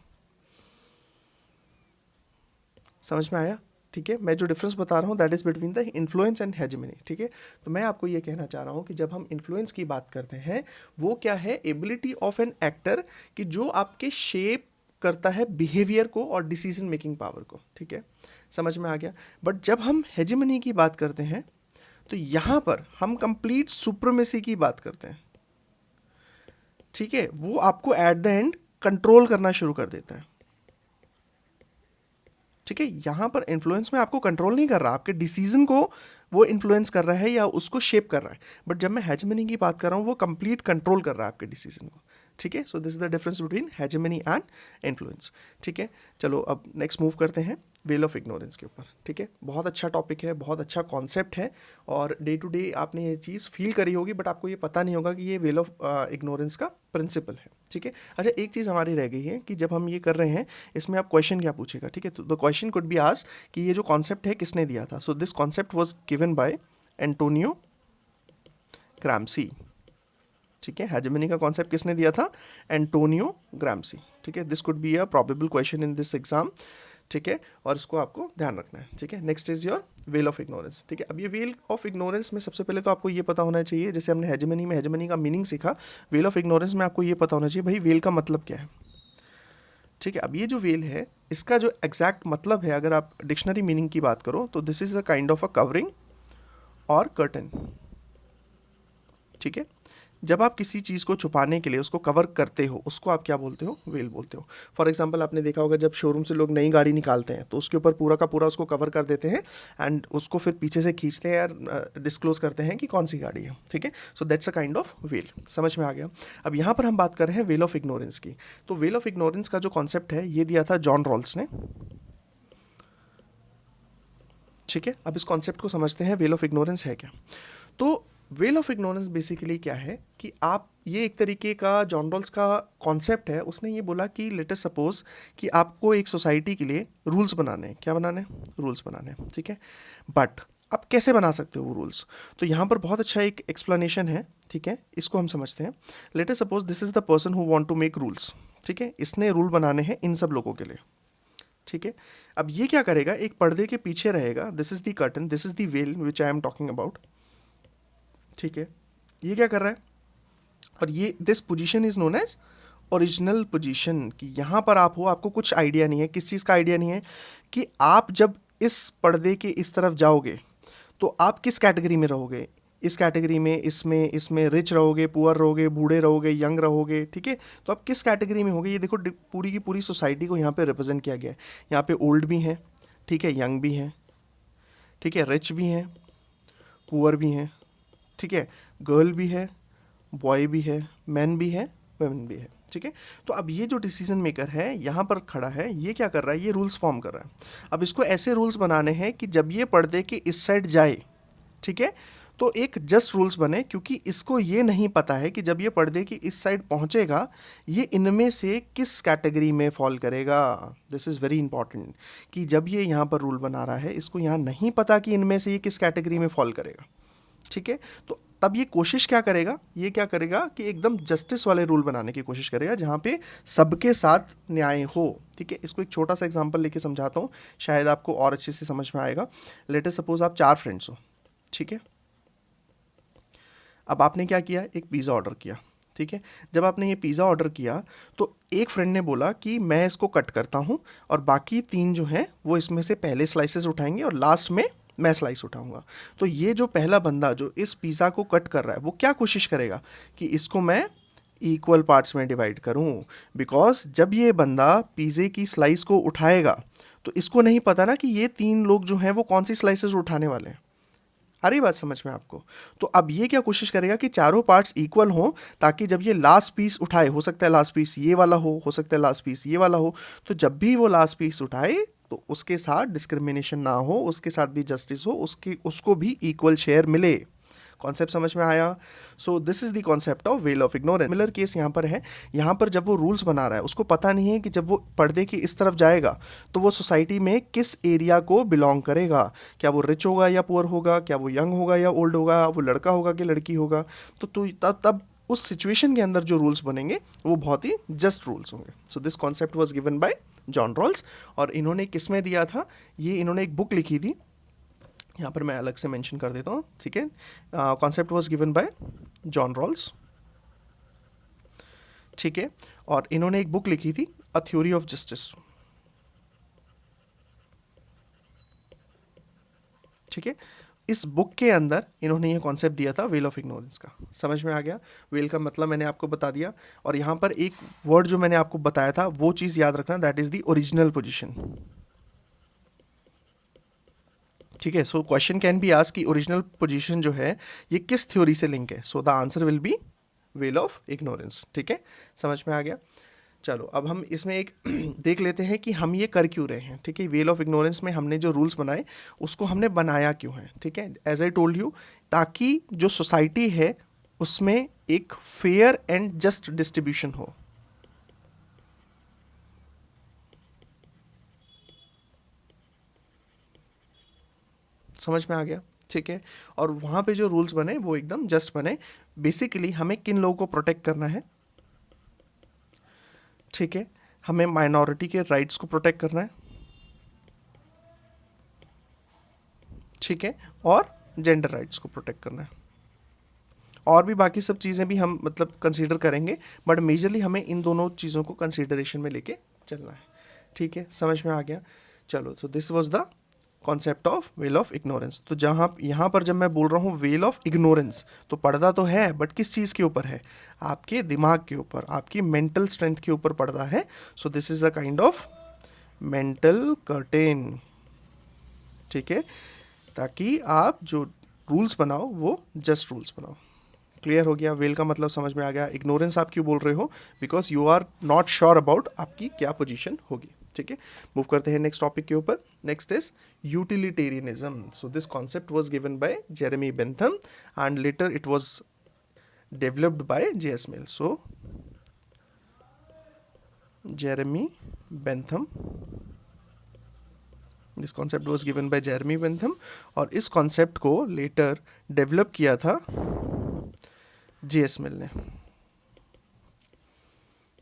समझ में आया? ठीक है, मैं जो डिफरेंस बता रहा हूँ that is between the influence and hegemony. ठीक है, तो मैं आपको ये कहना चाह रहा हूँ कि जब हम इन्फ्लुएंस की बात करते हैं वो क्या है, एबिलिटी ऑफ एन एक्टर कि जो आपके शेप करता है बिहेवियर को और डिसीजन मेकिंग पावर को। ठीक है, समझ में आ गया। बट जब हम हेजेमनी की बात करते हैं तो यहाँ पर हम कंप्लीट सुप्रीमेसी की बात करते हैं। ठीक है, वो आपको एट द एंड कंट्रोल करना शुरू कर देता है। ठीक है, यहां पर इन्फ्लुएंस में आपको कंट्रोल नहीं कर रहा, आपके डिसीजन को वो इन्फ्लुएंस कर रहा है या उसको शेप कर रहा है। बट जब मैं हेजेमनी की बात कर रहा हूं वो कंप्लीट कंट्रोल कर रहा है आपके डिसीजन को। ठीक है, so this is the difference between hegemony and influence. ठीक है, चलो अब नेक्स्ट मूव करते हैं वेल ऑफ इग्नोरेंस के ऊपर। ठीक है, बहुत अच्छा टॉपिक है, बहुत अच्छा कॉन्सेप्ट है और डे टू डे आपने ये चीज़ फील करी होगी बट आपको ये पता नहीं होगा कि ये वेल ऑफ इग्नोरेंस का प्रिंसिपल है। ठीक है, अच्छा एक चीज़ हमारी रह गई है कि जब हम ये कर रहे हैं इसमें आप क्वेश्चन क्या पूछेगा। ठीक है, तो the question could be asked कि ये जो कॉन्सेप्ट है किसने दिया था। So this concept was given bye Antonio Gramsci. ठीक है, हेजेमनी का कॉन्सेप्ट किसने दिया था, एंटोनियो ग्राम्सी। ठीक है, this could be a probable question in this exam. ठीक है, और इसको आपको ध्यान रखना है। ठीक है, next is your well of ignorance. ठीक है, अब ये वेल ऑफ इग्नोरेंस में सबसे पहले तो आपको ये पता होना चाहिए, जैसे हमने हेजेमनी में हेजेमनी का मीनिंग सीखा, वेल ऑफ इग्नोरेंस में आपको ये पता होना चाहिए भाई वेल का मतलब क्या है। ठीक है, अब ये जो वेल है इसका जो एग्जैक्ट मतलब है अगर आप डिक्शनरी मीनिंग की बात करो तो this is a kind of a covering और कर्टन। ठीक है, जब आप किसी चीज़ को छुपाने के लिए उसको कवर करते हो उसको आप क्या बोलते हो, वेल बोलते हो। फॉर एग्जांपल आपने देखा होगा जब शोरूम से लोग नई गाड़ी निकालते हैं तो उसके ऊपर पूरा का पूरा उसको कवर कर देते हैं एंड उसको फिर पीछे से खींचते हैं और डिस्क्लोज करते हैं कि कौन सी गाड़ी है। ठीक है, so that's a kind of well. समझ में आ गया। अब यहाँ पर हम बात कर रहे हैं वेल ऑफ इग्नोरेंस की। तो वेल ऑफ इग्नोरेंस का जो कॉन्सेप्ट है ये दिया था जॉन रॉल्स ने। ठीक है, अब इस कॉन्सेप्ट को समझते हैं वेल ऑफ इग्नोरेंस है क्या। तो वेल ऑफ इग्नोरेंस बेसिकली क्या है कि आप ये एक तरीके का जॉन रॉल्स का कॉन्सेप्ट है। उसने ये बोला कि लेट अस सपोज कि आपको एक सोसाइटी के लिए रूल्स बनाने हैं। क्या बनाने हैं, रूल्स बनाने हैं। ठीक है, बट आप कैसे बना सकते हो वो रूल्स, तो यहाँ पर बहुत अच्छा एक एक्सप्लेनेशन है। ठीक है, इसको हम समझते हैं। Let us suppose this is the person who want to make rules. ठीक है, इसने रूल बनाने हैं इन सब लोगों के लिए। ठीक है, अब ये क्या करेगा, एक पर्दे के पीछे रहेगा। This is the curtain, this is the veil which I am talking about. ठीक है, ये क्या कर रहा है, और ये this position is known as original position. कि यहाँ पर आप हो, आपको कुछ आइडिया नहीं है, किस चीज़ का आइडिया नहीं है कि आप जब इस पर्दे के इस तरफ जाओगे तो आप किस कैटेगरी में रहोगे। इस कैटेगरी में, इसमें इसमें रिच रहोगे, पुअर रहोगे, बूढ़े रहोगे, यंग रहोगे। ठीक है, तो आप किस कैटेगरी में होगे। ये देखो पूरी की पूरी सोसाइटी को यहाँ पे रिप्रेजेंट किया गया है। यहाँ पे ओल्ड भी हैं, ठीक है, यंग भी हैं, ठीक है, रिच भी हैं, पुअर भी हैं, ठीक है, गर्ल भी है, बॉय भी है, मैन भी है, वुमेन भी है। ठीक है, तो अब ये जो डिसीजन मेकर है यहाँ पर खड़ा है, ये क्या कर रहा है, ये रूल्स फॉर्म कर रहा है। अब इसको ऐसे रूल्स बनाने हैं कि जब ये पर्दे के इस साइड जाए, ठीक है, तो एक जस्ट रूल्स बने, क्योंकि इसको ये नहीं पता है कि जब ये पर्दे की इस साइड पहुँचेगा ये इनमें से किस कैटेगरी में फॉल करेगा। दिस इज़ वेरी इंपॉर्टेंट कि जब ये यहाँ पर रूल बना रहा है इसको यहाँ नहीं पता कि इनमें से ये किस कैटेगरी में फॉल करेगा। ठीक है, तो तब ये कोशिश क्या करेगा, ये क्या करेगा कि एकदम जस्टिस वाले रूल बनाने की कोशिश करेगा जहाँ पे सबके साथ न्याय हो। ठीक है, इसको एक छोटा सा एग्जांपल लेके समझाता हूँ, शायद आपको और अच्छे से समझ में आएगा। लेट अस सपोज आप 4 फ्रेंड्स हो। ठीक है, अब आपने क्या किया, एक पिज़्ज़ा ऑर्डर किया। ठीक है, जब आपने ये पिज़्ज़ा ऑर्डर किया तो एक फ्रेंड ने बोला कि मैं इसको कट करता हूँ और बाकी 3 जो हैं वो इसमें से पहले स्लाइसेस उठाएंगे और लास्ट में मैं स्लाइस उठाऊंगा। तो ये जो पहला बंदा जो इस पिज़्ज़ा को कट कर रहा है वो क्या कोशिश करेगा कि इसको मैं इक्वल पार्ट्स में डिवाइड करूं, बिकॉज जब ये बंदा पिज़्ज़े की स्लाइस को उठाएगा तो इसको नहीं पता ना कि ये 3 लोग जो हैं वो कौन सी स्लाइसेस उठाने वाले हैं। आ रही बात समझ में आपको। तो अब ये क्या कोशिश करेगा कि चारों पार्ट्स इक्वल हों, ताकि जब ये लास्ट पीस उठाए, हो सकता है लास्ट पीस ये वाला हो सकता है लास्ट पीस ये वाला हो, तो जब भी वो लास्ट पीस उठाए तो उसके साथ डिस्क्रिमिनेशन ना हो, उसके साथ भी जस्टिस हो, उसको भी इक्वल शेयर मिले। कॉन्सेप्ट समझ में आया। सो this is the concept of well of ignorance. Similar case यहाँ पर है, यहाँ पर जब वो रूल्स बना रहा है उसको पता नहीं है कि जब वो पर्दे की इस तरफ जाएगा तो वो सोसाइटी में किस एरिया को बिलोंग करेगा। क्या वो रिच होगा या पुअर होगा, क्या वो यंग होगा या ओल्ड होगा, वो लड़का होगा कि लड़की होगा। तो तब उस सिचुएशन के अंदर जो रूल्स बनेंगे वो बहुत ही जस्ट रूल्स होंगे। So this concept was given by John Rawls. और इन्होंने किस में दिया था, ये इन्होंने एक बुक लिखी थी, यहाँ पर मैं अलग से मेंशन कर देता हूँ, ठीक है। Concept was given by John Rawls, ठीक है। और इन्होंने एक बुक लिखी थी, अ थ्योरी ऑफ जस्टिस, ठीक है। इस बुक के अंदर इन्होंने ये कॉन्सेप्ट दिया था वेल ऑफ इग्नोरेंस का। समझ में आ गया? वेल का मतलब मैंने आपको बता दिया। और यहाँ पर एक वर्ड जो मैंने आपको बताया था वो चीज़ याद रखना, that is the original position, ठीक है। So question can be asked कि ओरिजिनल पोजीशन जो है ये किस थ्योरी से लिंक है। So the answer will be well of ignorance, ठीक है। समझ में आ गया? चलो अब हम इसमें एक देख लेते हैं कि हम ये कर क्यों रहे हैं, ठीक है। वेल ऑफ इग्नोरेंस में हमने जो रूल्स बनाए उसको हमने बनाया क्यों है, ठीक है। एज आई टोल्ड यू, ताकि जो सोसाइटी है उसमें एक फेयर एंड जस्ट डिस्ट्रीब्यूशन हो। समझ में आ गया, ठीक है। और वहाँ पे जो रूल्स बने वो एकदम जस्ट बने। बेसिकली हमें किन लोगों को प्रोटेक्ट करना है, ठीक है। हमें माइनॉरिटी के राइट्स को प्रोटेक्ट करना है, ठीक है। और जेंडर राइट्स को प्रोटेक्ट करना है। और भी बाकी सब चीज़ें भी हम मतलब कंसीडर करेंगे, बट मेजरली हमें इन दोनों चीज़ों को कंसीडरेशन में लेके चलना है, ठीक है। समझ में आ गया? चलो, सो this was the concept of well of ignorance. तो जहाँ यहाँ पर जब मैं बोल रहा हूँ वेल ऑफ इग्नोरेंस, तो पर्दा तो है, बट किस चीज़ के ऊपर है? आपके दिमाग के ऊपर, आपकी मेंटल स्ट्रेंथ के ऊपर पर्दा है। So this is a kind of mental curtain, ठीक है, ताकि आप जो रूल्स बनाओ वो जस्ट रूल्स बनाओ। क्लियर हो गया? वेल का मतलब समझ में आ गया। इग्नोरेंस आप क्यों बोल रहे हो? Because you are not sure about आपकी क्या पोजीशन होगी, ठीक है। मूव करते हैं नेक्स्ट टॉपिक के ऊपर। Next is utilitarianism. So this concept was given by Jeremy Bentham and later it was developed by J.S. Mill. So Jeremy Bentham, this concept was given by Jeremy Bentham, और इस कॉन्सेप्ट को लेटर डेवलप किया था J.S. Mill ने,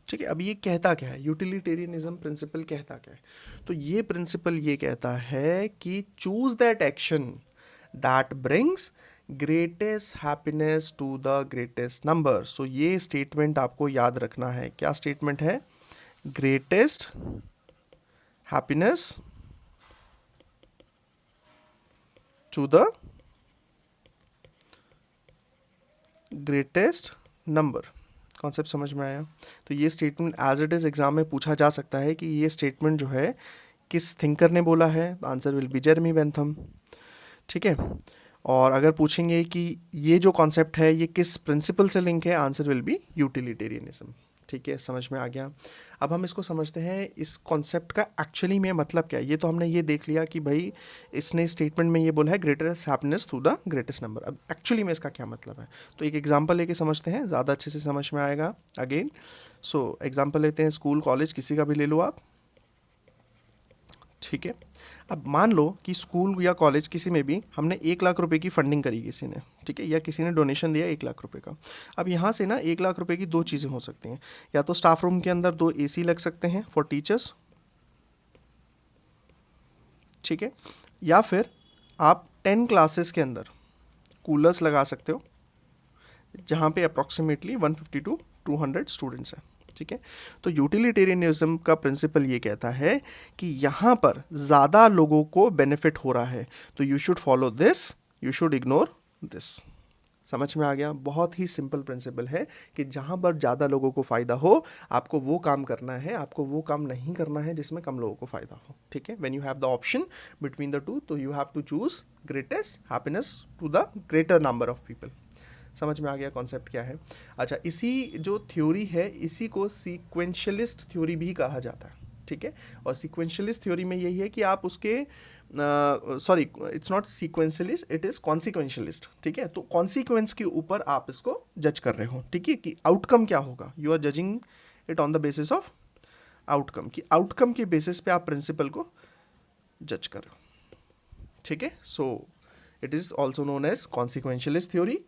ठीक है। अब ये कहता क्या है? यूटिलिटेरियनिज्म प्रिंसिपल कहता क्या है? तो ये प्रिंसिपल ये कहता है कि choose that action that brings greatest happiness to the greatest number. So ये स्टेटमेंट आपको याद रखना है। क्या स्टेटमेंट है? Greatest happiness to the greatest number. Concept समझ में आया? तो ये statement as it is exam में पूछा जा सकता है कि ये स्टेटमेंट जो है किस थिंकर ने बोला है। Answer will B Jeremy Bentham, ठीक है। और अगर पूछेंगे कि ये जो कॉन्सेप्ट है ये किस प्रिंसिपल से लिंक है, आंसर विल बी यूटिलिटेरियनिज्म, ठीक है। समझ में आ गया? अब हम इसको समझते हैं इस कॉन्सेप्ट का एक्चुअली में मतलब क्या है। ये तो हमने ये देख लिया कि भाई इसने स्टेटमेंट में ये बोला है greatest happiness through the greatest number. अब एक्चुअली में इसका क्या मतलब है, तो एक एग्जांपल लेके समझते हैं, ज़्यादा अच्छे से समझ में आएगा। अगेन सो एग्जांपल लेते हैं, स्कूल कॉलेज किसी का भी ले लो आप, ठीक है। अब मान लो कि स्कूल या कॉलेज किसी में भी हमने 1 लाख रुपए की फंडिंग करी किसी ने, ठीक है, या किसी ने डोनेशन दिया 1 लाख रुपए का। अब यहाँ से ना 1 लाख रुपए की दो चीज़ें हो सकती हैं। या तो स्टाफ रूम के अंदर 2 AC लग सकते हैं फॉर टीचर्स, ठीक है, या फिर आप 10 क्लासेस के अंदर कूलर्स लगा सकते हो जहाँ पे अप्रॉक्सीमेटली 150 to 200 स्टूडेंट्स हैं, ठीक है। तो यूटिलिटेरियनिज्म का प्रिंसिपल ये कहता है कि यहाँ पर ज़्यादा लोगों को बेनिफिट हो रहा है, तो you should follow this, you should ignore this. समझ में आ गया? बहुत ही सिंपल प्रिंसिपल है कि जहाँ पर ज़्यादा लोगों को फ़ायदा हो आपको वो काम करना है, आपको वो काम नहीं करना है जिसमें कम लोगों को फ़ायदा हो, ठीक है। When you have the option between the two, तो you have to choose greatest happiness to the greater number of people. समझ में आ गया कॉन्सेप्ट क्या है? अच्छा, इसी जो थ्योरी है इसी को सीक्वेंशियलिस्ट थ्योरी भी कहा जाता है, ठीक है। और सीक्वेंशियलिस्ट थ्योरी में यही है कि आप उसके sorry it's not sequentialist, it is consequentialist, ठीक है। तो कॉन्सिक्वेंस के ऊपर आप इसको जज कर रहे हो, ठीक है, कि आउटकम क्या होगा। You are judging it on the basis of outcome, कि आउटकम के बेसिस पे आप प्रिंसिपल को जज कर रहे हो, ठीक है। So it is also known as consequentialist theory.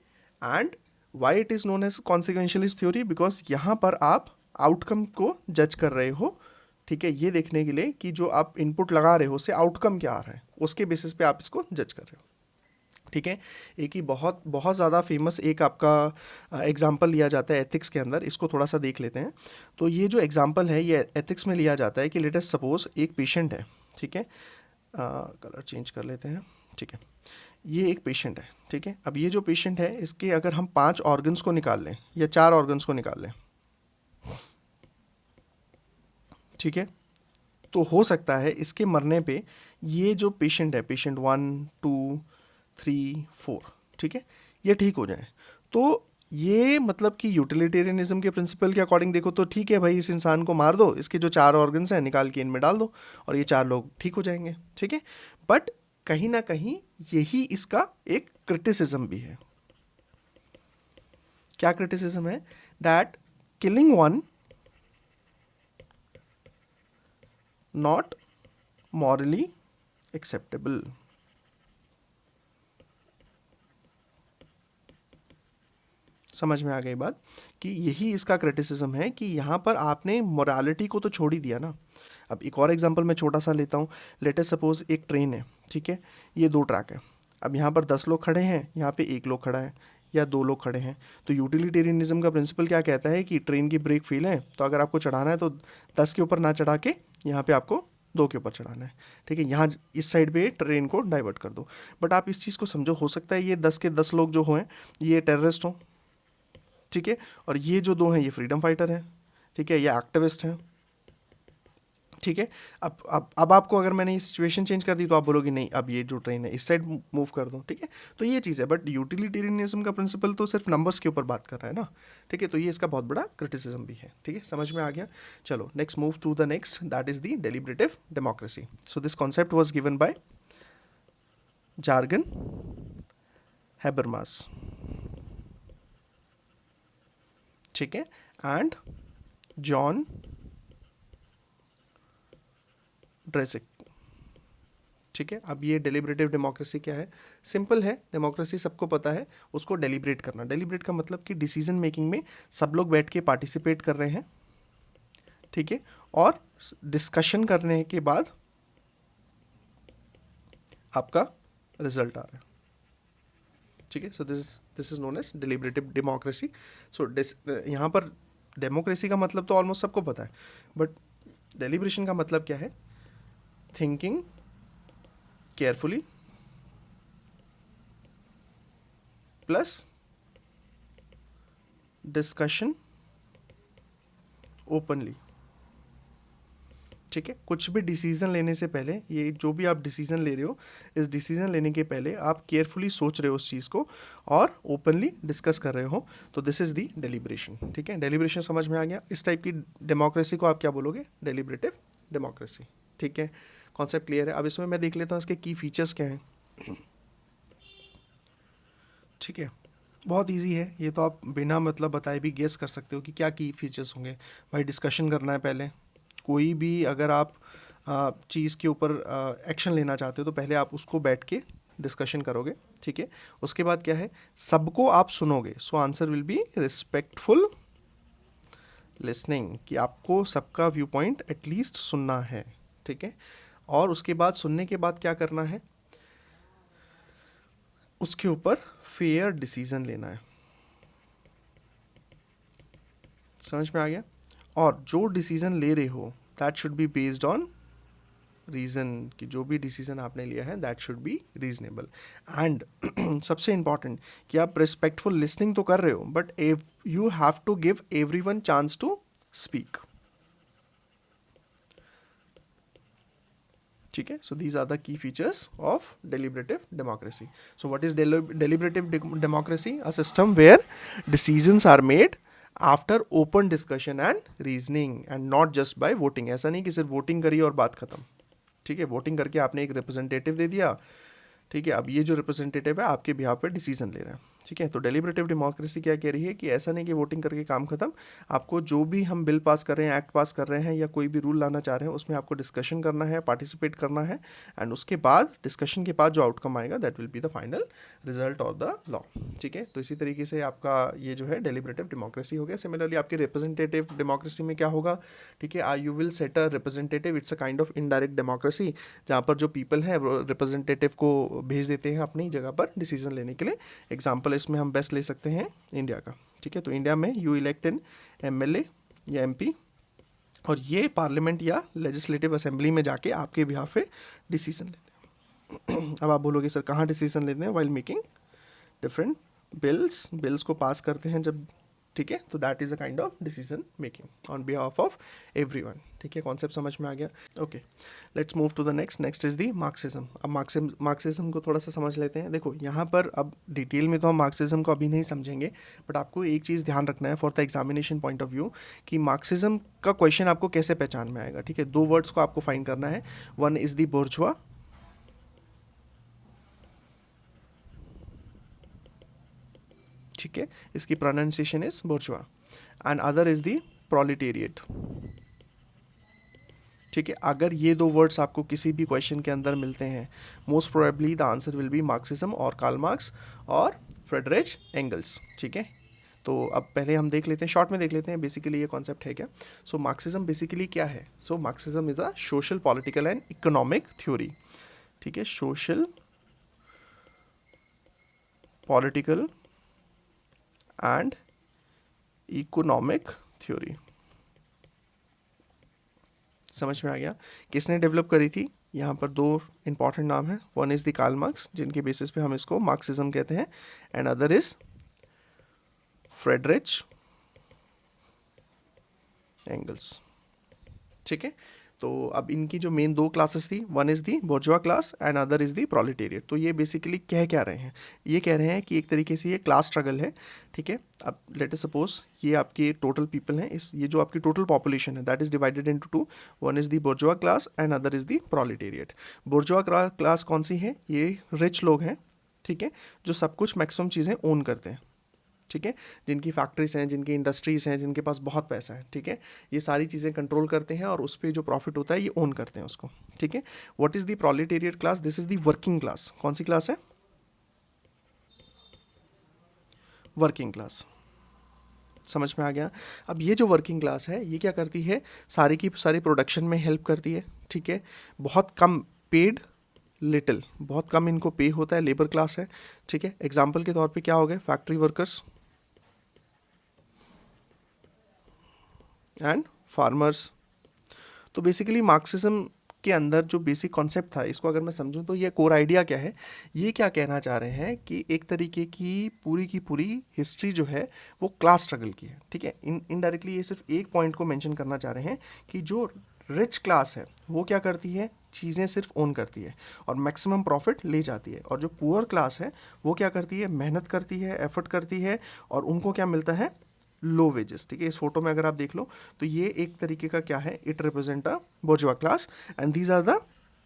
And why it is known as consequentialist theory? Because यहाँ पर आप आउटकम को जज कर रहे हो, ठीक है, ये देखने के लिए कि जो आप इनपुट लगा रहे हो उससे आउटकम क्या आ रहा है, उसके बेसिस पे आप इसको जज कर रहे हो। ठीक है, एक ही बहुत बहुत ज़्यादा फेमस एक आपका एग्जाम्पल लिया जाता है एथिक्स के अंदर, इसको थोड़ा सा देख लेते हैं। तो ये जो एग्जाम्पल है ये एथिक्स में लिया जाता है कि लेट अस सपोज एक पेशेंट है, ठीक है, कलर चेंज कर लेते हैं, ठीक है, ये एक पेशेंट है, ठीक है। अब ये जो पेशेंट है इसके अगर हम 5 ऑर्गन्स को निकाल लें या 4 ऑर्गन्स को निकाल लें, ठीक है, तो हो सकता है इसके मरने पे ये जो पेशेंट है, पेशेंट 1 2 3 4, ठीक है, ये ठीक हो जाए। तो ये मतलब कि यूटिलिटेरियनिज्म के प्रिंसिपल के अकॉर्डिंग देखो तो ठीक है भाई, इस इंसान को मार दो, इसके जो 4 ऑर्गन्स हैं निकाल के इनमें डाल दो और ये 4 लोग ठीक हो जाएंगे, ठीक है। बट कहीं ना कहीं यही इसका एक क्रिटिसिज्म भी है। क्या क्रिटिसिज्म है? That killing one not morally acceptable. समझ में आ गई बात कि यही इसका क्रिटिसिज्म है कि यहाँ पर आपने मोरालिटी को तो छोड़ ही दिया ना। अब एक और एग्जांपल मैं छोटा सा लेता हूँ। लेट अस सपोज एक ट्रेन है, ठीक है, ये 2 ट्रैक है। अब यहाँ पर 10 लोग खड़े हैं, यहाँ पे 1 लोग खड़ा है या 2 लोग खड़े हैं। तो यूटिलिटेरियनिज्म का प्रिंसिपल क्या कहता है कि ट्रेन की ब्रेक फेल है, तो अगर आपको चढ़ाना है तो 10 के ऊपर ना चढ़ा के यहाँ पे आपको 2 के ऊपर चढ़ाना है, ठीक है। यहाँ इस साइड पे ट्रेन को डाइवर्ट कर दो। बट आप इस चीज़ को समझो, हो सकता है ये 10 के 10 लोग जो हैं ये टेररिस्ट हों, ठीक है, और ये जो 2 हैं ये फ्रीडम फाइटर हैं, ठीक है, ये एक्टिविस्ट हैं, ठीक है। अब आपको अगर मैंने ये सिचुएशन चेंज कर दी तो आप बोलोगे नहीं, अब ये जो ट्रेन है इस साइड मूव कर दो, ठीक है। तो ये चीज़ है, बट यूटिलिटेरियनिज्म का प्रिंसिपल तो सिर्फ नंबर्स के ऊपर बात कर रहा है ना, ठीक है। तो ये इसका बहुत बड़ा क्रिटिसिज्म भी है, ठीक है, समझ में आ गया। चलो next move to the next, that is the deliberative democracy. So this concept was given by Jurgen Habermas, ठीक है, एंड जॉन ड्रेसिक, ठीक है। अब ये डेलिब्रेटिव डेमोक्रेसी क्या है? सिंपल है, डेमोक्रेसी सबको पता है, उसको डेलिब्रेट करना। डेलिब्रेट का मतलब कि डिसीजन मेकिंग में सब लोग बैठ के पार्टिसिपेट कर रहे हैं, ठीक है, और डिस्कशन करने के बाद आपका रिजल्ट आ रहा है, ठीक है। So this is known as deliberative democracy. So यहाँ पर डेमोक्रेसी का मतलब तो ऑलमोस्ट सबको पता है, बट डेलिब्रेशन का मतलब क्या है? Thinking carefully plus discussion openly, ठीक है। कुछ भी डिसीजन लेने से पहले, ये जो भी आप डिसीजन ले रहे हो, इस डिसीजन लेने के पहले आप केयरफुली सोच रहे हो उस चीज़ को और ओपनली डिस्कस कर रहे हो, तो दिस इज़ दी डेलिब्रेशन, ठीक है। डेलिब्रेशन समझ में आ गया। इस टाइप की डेमोक्रेसी को आप क्या बोलोगे? डेलिब्रेटिव डेमोक्रेसी, ठीक है। कॉन्सेप्ट क्लियर है। अब इसमें मैं देख लेता हूँ इसके की फीचर्स क्या हैं, ठीक है। बहुत इजी है ये, तो आप बिना मतलब बताए भी गेस कर सकते हो कि क्या की फीचर्स होंगे। भाई डिस्कशन करना है पहले, कोई भी अगर आप चीज़ के ऊपर एक्शन लेना चाहते हो तो पहले आप उसको बैठ के डिस्कशन करोगे, ठीक है। उसके बाद क्या है? सबको आप सुनोगे। सो answer will be respectful listening, कि आपको सबका व्यू पॉइंट एटलीस्ट सुनना है, ठीक है। और उसके बाद सुनने के बाद क्या करना है? उसके ऊपर फेयर डिसीजन लेना है। समझ में आ गया? और जो डिसीजन ले रहे हो that should be based on reason, कि जो भी डिसीजन आपने लिया है that should be reasonable. And सबसे इंपॉर्टेंट कि आप रिस्पेक्टफुल लिसनिंग तो कर रहे हो, but you have to give everyone chance to speak, ठीक है। So these are the key features of deliberative democracy. So what is deliberative democracy? A system where decisions are made after open discussion and reasoning and not just by voting. ऐसा नहीं कि सिर्फ वोटिंग करी और बात खत्म, ठीक है। वोटिंग करके आपने एक रिप्रेजेंटेटिव दे दिया, ठीक है। अब ये जो रिप्रेजेंटेटिव है आपके बिहाफ पे डिसीजन ले रहे हैं, ठीक है। तो डेलिब्रेटिव डेमोक्रेसी क्या कह रही है कि ऐसा नहीं कि वोटिंग करके काम खत्म, आपको जो भी हम बिल पास कर रहे हैं, एक्ट पास कर रहे हैं या कोई भी रूल लाना चाह रहे हैं, उसमें आपको डिस्कशन करना है, पार्टिसिपेट करना है, एंड उसके बाद डिस्कशन के बाद जो आउटकम आएगा that will be the final result of the law. ठीक है। तो इसी तरीके से आपका ये जो है डेलिब्रेटिव डेमोक्रेसी हो गया। सिमिलरली आपकी रिप्रेजेंटेटिव डेमोक्रेसी में क्या होगा, ठीक है, you will set a representative, it's a kind of indirect democracy, जहाँ पर जो पीपल है वो रिप्रेजेंटेटिव को भेज देते हैं अपनी जगह पर डिसीजन लेने के लिए। एग्जाम्पल इसमें हम बेस्ट ले सकते हैं इंडिया का। ठीक है। तो इंडिया में यू इलेक्ट एन एमएलए या एमपी, और ये पार्लियामेंट या लेजिस्लेटिव असेंबली में जाके आपके बिहाफ पे डिसीजन लेते हैं। अब आप बोलोगे सर कहाँ डिसीजन लेते हैं, वाइल मेकिंग डिफरेंट बिल्स को पास करते हैं जब, ठीक है। तो that is a kind of decision making on behalf of everyone. ठीक है, कॉन्सेप्ट समझ में आ गया। Okay, let's move to the next is the Marxism. अब मार्क्सिज्म को थोड़ा सा समझ लेते हैं। देखो यहाँ पर अब डिटेल में तो हम मार्क्सिज्म को अभी नहीं समझेंगे, बट आपको एक चीज़ ध्यान रखना है for the examination point of view कि मार्क्सिज्म का क्वेश्चन आपको कैसे पहचान में आएगा। ठीक है, दो वर्ड्स को आपको फाइंड करना है। वन इज दी बोर्जुआ, ठीक है, इसकी pronunciation is bourgeois, and other is the proletariat. ठीक है, अगर ये दो वर्ड्स आपको किसी भी क्वेश्चन के अंदर मिलते हैं, most probably the answer will B Marxism और कार्ल मार्क्स और फ्रेडरिच एंगल्स। ठीक है, तो अब पहले हम देख लेते हैं, शॉर्ट में देख लेते हैं बेसिकली ये कॉन्सेप्ट है क्या। सो मार्क्सिज्म बेसिकली क्या है। So Marxism is a social political and economic theory. ठीक है, social political and economic theory. समझ में आ गया। किसने डेवलप करी थी, यहाँ पर दो इंपॉर्टेंट नाम है। One is the Karl Marx, जिनके बेसिस पे हम इसको मार्क्सिज्म कहते हैं, and other is Friedrich Engels. ठीक है, तो अब इनकी जो मेन दो क्लासेस थी, one is the bourgeois class and other is the proletariat. तो ये बेसिकली कह क्या रहे हैं, ये कह रहे हैं कि एक तरीके से ये क्लास स्ट्रगल है। ठीक है, अब लेट अस सपोज ये आपके टोटल पीपल हैं, इस ये जो आपकी टोटल पॉपुलेशन है that is divided into two. One is the bourgeois class and other is the proletariat. Bourgeois class कौन सी है, ये रिच लोग हैं, ठीक है, जो सब कुछ मैक्सिमम चीज़ें ओन करते हैं। ठीक है, जिनकी फैक्ट्रीज हैं, जिनकी इंडस्ट्रीज़ हैं, जिनके पास बहुत पैसा है। ठीक है, ये सारी चीज़ें कंट्रोल करते हैं और उस पर जो प्रॉफिट होता है ये ओन करते हैं उसको। ठीक है, what is the proletariat class, this is the working class. कौन सी क्लास है, वर्किंग क्लास। समझ में आ गया। अब ये जो वर्किंग क्लास है ये क्या करती है, सारी की सारी प्रोडक्शन में हेल्प करती है। ठीक है, बहुत कम पेड लिटिल, बहुत कम इनको पे होता है, लेबर क्लास है। ठीक है, एग्जाम्पल के तौर पे क्या हो गए, फैक्ट्री वर्कर्स एंड फार्मर्स। तो बेसिकली मार्क्सिज्म के अंदर जो बेसिक कॉन्सेप्ट था, इसको अगर मैं समझूं तो ये कोर आइडिया क्या है, ये क्या कहना चाह रहे हैं कि एक तरीके की पूरी हिस्ट्री जो है वो क्लास स्ट्रगल की है। ठीक है, इनडायरेक्टली ये सिर्फ एक पॉइंट को मेंशन करना चाह रहे हैं कि जो रिच क्लास है वो क्या करती है, चीज़ें सिर्फ ओन करती है और मैक्सिमम प्रॉफिट ले जाती है, और जो पुअर क्लास है वो क्या करती है, मेहनत करती है, एफर्ट करती है, और उनको क्या मिलता है, लो वेजेस। ठीक है, इस फोटो में अगर आप देख लो तो ये एक तरीके का क्या है, it represent a bourgeois class and these are the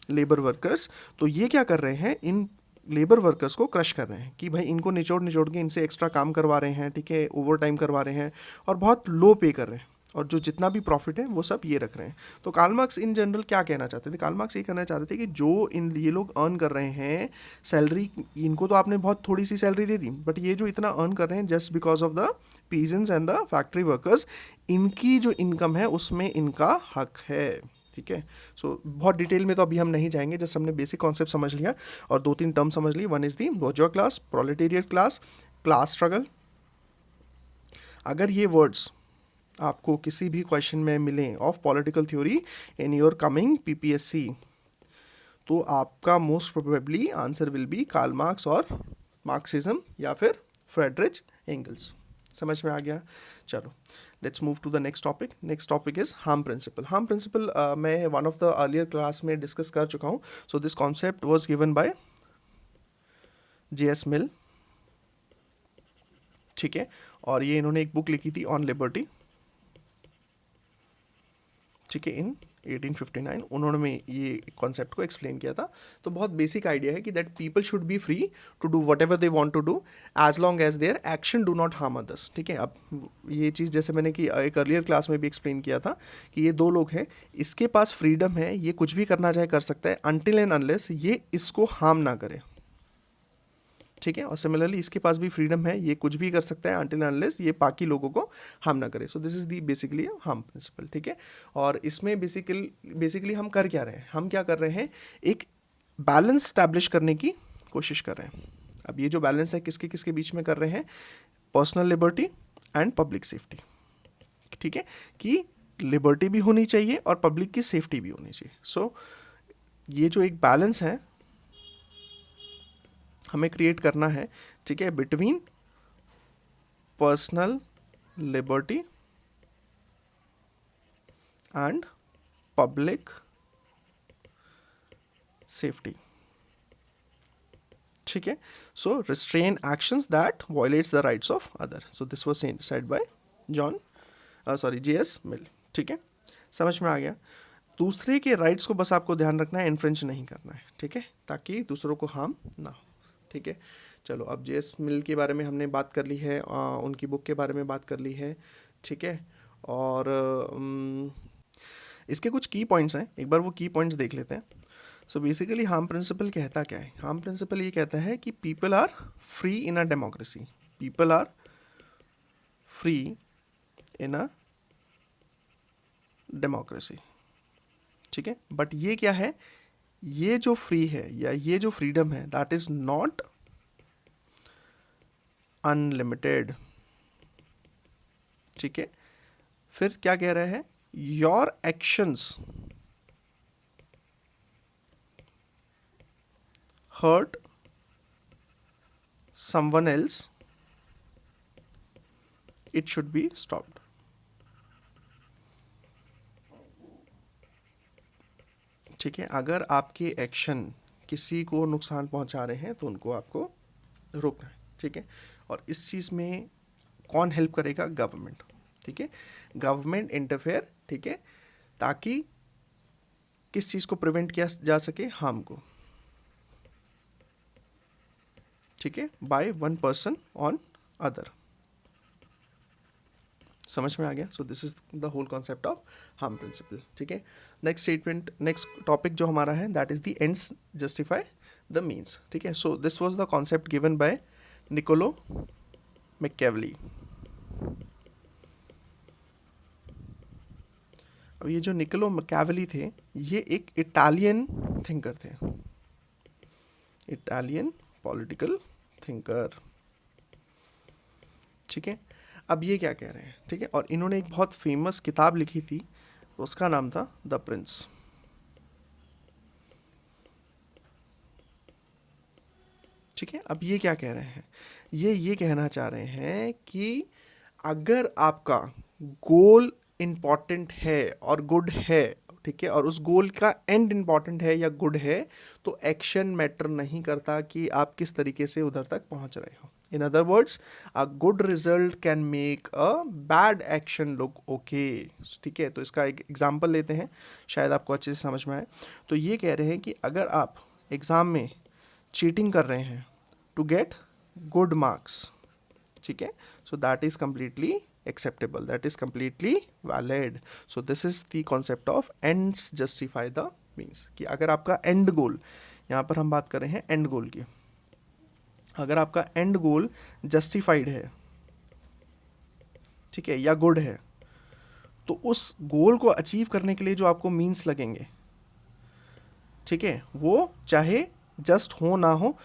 labour workers. तो ये क्या कर रहे हैं, इन लेबर वर्कर्स को क्रश कर रहे हैं कि भाई इनको निचोड़ निचोड़ के इनसे एक्स्ट्रा काम करवा रहे हैं। ठीक है, ओवर टाइम करवा रहे हैं और बहुत लो पे कर रहे हैं, और जो जितना भी प्रॉफिट है वो सब ये रख रहे हैं। तो कार्ल मार्क्स इन जनरल क्या कहना चाहते थे, कार्ल मार्क्स ये कहना चाह रहे थे कि जो ये लोग अर्न कर रहे हैं सैलरी, इनको तो आपने बहुत थोड़ी सी सैलरी दे दी, बट ये जो इतना अर्न कर रहे हैं just because of the peasants and the factory workers, इनकी जो इनकम है उसमें इनका हक है। ठीक है, सो बहुत डिटेल में तो अभी हम नहीं जाएंगे, जस्ट हमने बेसिक कॉन्सेप्ट समझ लिया और दो तीन टर्म समझ ली। One is the bourgeois class, proletariat class, class struggle. अगर ये वर्ड्स आपको किसी भी क्वेश्चन में मिलें of political theory in your coming PPSC, तो आपका most probably answer will be Karl Marx और मार्क्सिज्म या फिर फ्रेडरिच एंगल्स। समझ में आ गया। चलो let's move to the next topic. Next topic is harm principle. Harm principle मैं one of the earlier class में डिस्कस कर चुका हूँ। सो this concept was given bye J.S. Mill. ठीक है, और ये इन्होंने एक बुक लिखी थी ऑन लिबर्टी, ठीक है, इन 1859 उन्होंने में ये कॉन्सेप्ट को एक्सप्लेन किया था। तो बहुत बेसिक आइडिया है कि that people should be free to do whatever they want to do as long as their action do not harm others. ठीक है, अब ये चीज़ जैसे मैंने कि एक अर्लियर क्लास में भी एक्सप्लेन किया था कि ये दो लोग हैं, इसके पास फ्रीडम है, ये कुछ भी करना चाहे कर सकता है अनटिल एंड अनलेस ये इसको हार्म ना करे। ठीक है, और सिमिलरली इसके पास भी फ्रीडम है, ये कुछ भी कर सकता है अनटिल अनलेस ये बाकी लोगों को हार्म ना करे। सो this is the basically harm principle. ठीक है, और इसमें बेसिकली हम कर क्या रहे हैं, हम क्या कर रहे हैं, एक बैलेंस स्टैब्लिश करने की कोशिश कर रहे हैं। अब ये जो बैलेंस है किसके किसके बीच में कर रहे हैं, personal liberty and public safety. ठीक है, कि लिबर्टी भी होनी चाहिए और पब्लिक की सेफ्टी भी होनी चाहिए। सो ये जो एक बैलेंस है हमें क्रिएट करना है, ठीक है, between personal liberty and public safety. ठीक है, so restrain actions that violates the rights of other. So this was said by J.S. Mill. ठीक है, समझ में आ गया। दूसरे के राइट्स को बस आपको ध्यान रखना है, इन्फ्रिंज नहीं करना है। ठीक है, ताकि दूसरों को हार्म ना हो। ठीक है, चलो अब J.S. मिल के बारे में हमने बात कर ली है, उनकी बुक के बारे में बात कर ली है। ठीक है, और इसके कुछ की पॉइंट्स हैं, एक बार वो की पॉइंट्स देख लेते हैं। सो बेसिकली हार्म प्रिंसिपल कहता क्या है, हार्म प्रिंसिपल ये कहता है कि people are free in a democracy, people are free in a democracy. ठीक है, बट ये क्या है, ये जो फ्री है या ये जो फ्रीडम है दैट इज नॉट अनलिमिटेड। ठीक है, फिर क्या कह रहा है, your actions hurt someone else, it should be stopped। ठीक है, अगर आपके एक्शन किसी को नुकसान पहुंचा रहे हैं तो उनको आपको रोकना है। ठीक है, और इस चीज़ में कौन हेल्प करेगा, गवर्नमेंट। ठीक है, गवर्नमेंट इंटरफेयर। ठीक है, ताकि किस चीज़ को प्रिवेंट किया जा सके, हार्म को। ठीक है, by one person on other. समझ में आ गया। So this is the whole concept of harm principle. ठीक है, नेक्स्ट स्टेटमेंट, नेक्स्ट टॉपिक जो हमारा है that is the ends justify the means. ठीक है, so this was the concept given by Niccolo Machiavelli. अब ये जो निकोलो मैकियावेली थे, ये एक इटालियन थिंकर थे, इटालियन पॉलिटिकल थिंकर। ठीक है, अब ये क्या कह रहे हैं, ठीक है, और इन्होंने एक बहुत फेमस किताब लिखी थी, उसका नाम था द प्रिंस। ठीक है, अब ये क्या कह रहे हैं, ये कहना चाह रहे हैं कि अगर आपका गोल इम्पॉर्टेंट है और गुड है, ठीक है, और उस गोल का एंड इम्पॉर्टेंट है या गुड है, तो एक्शन मैटर नहीं करता कि आप किस तरीके से उधर तक पहुंच रहे हो। In other words, a good result can make a bad action look okay. ठीक है, तो इसका एक एग्जांपल लेते हैं, शायद आपको अच्छे से समझ में आए। तो ये कह रहे हैं कि अगर आप एग्ज़ाम में चीटिंग कर रहे हैं टू गेट गुड मार्क्स, ठीक है, so that is completely acceptable, that is completely valid। so this is the concept of ends justify the means, कि अगर आपका एंड गोल, यहाँ पर हम बात कर रहे हैं एंड गोल की, अगर आपका एंड गोल जस्टिफाइड है, ठीक है, या गुड है, तो उस गोल को अचीव करने के लिए जो आपको मीन्स लगेंगे, ठीक है, वो चाहे जस्ट हो ना हो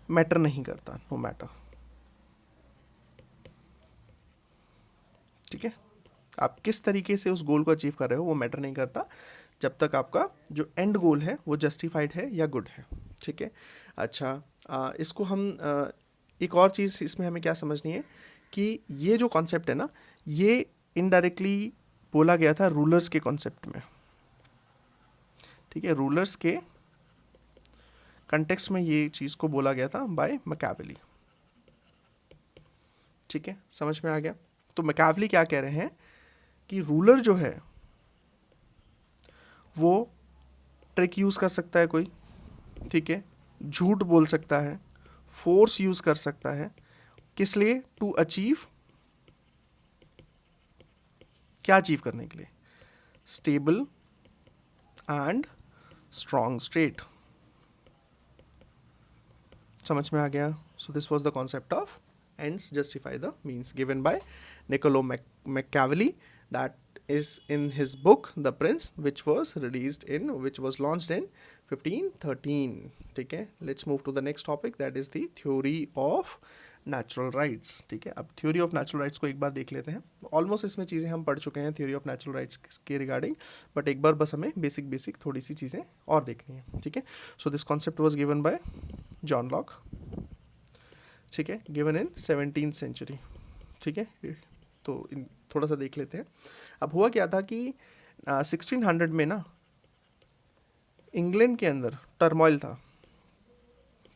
मैटर नहीं करता, नो मैटर। ठीक है, आप किस तरीके से उस गोल को अचीव कर रहे हो वो मैटर नहीं करता, जब तक आपका जो एंड गोल है वो जस्टिफाइड है या गुड है। ठीक है, अच्छा, इसको हम एक और चीज़ इसमें हमें क्या समझनी है कि ये जो कॉन्सेप्ट है ना, ये इनडायरेक्टली बोला गया था रूलर्स के कॉन्सेप्ट में। ठीक है, रूलर्स के कंटेक्स्ट में ये चीज़ को बोला गया था बाय मैकियावेली। ठीक है, समझ में आ गया। तो मैकियावेली क्या कह रहे हैं कि रूलर जो है वो ट्रिक यूज़ कर सकता है कोई, ठीक है, झूठ बोल सकता है, फोर्स यूज़ कर सकता है, किस लिए? टू अचीव, क्या अचीव करने के लिए? Stable and strong state. समझ में आ गया? So this was the concept of ends justify the means given by Niccolo Machiavelli, that is in his book The Prince, which was launched in 1513. ठीक है, let's move to the next topic, that is the theory of natural rights. ठीक है, अब theory of natural rights को एक बार देख लेते हैं. ऑलमोस्ट इसमें चीज़ें हम पढ़ चुके हैं theory of natural rights के रिगार्डिंग, बट एक बार बस हमें बेसिक थोड़ी सी चीज़ें और देखनी है. ठीक है, so this concept was given by John Locke. ठीक है, गिवन इन 17th सेंचुरी. ठीक है, तो थोड़ा सा देख लेते हैं. अब हुआ क्या था कि 1600 में ना इंग्लैंड के अंदर टर्मोइल था.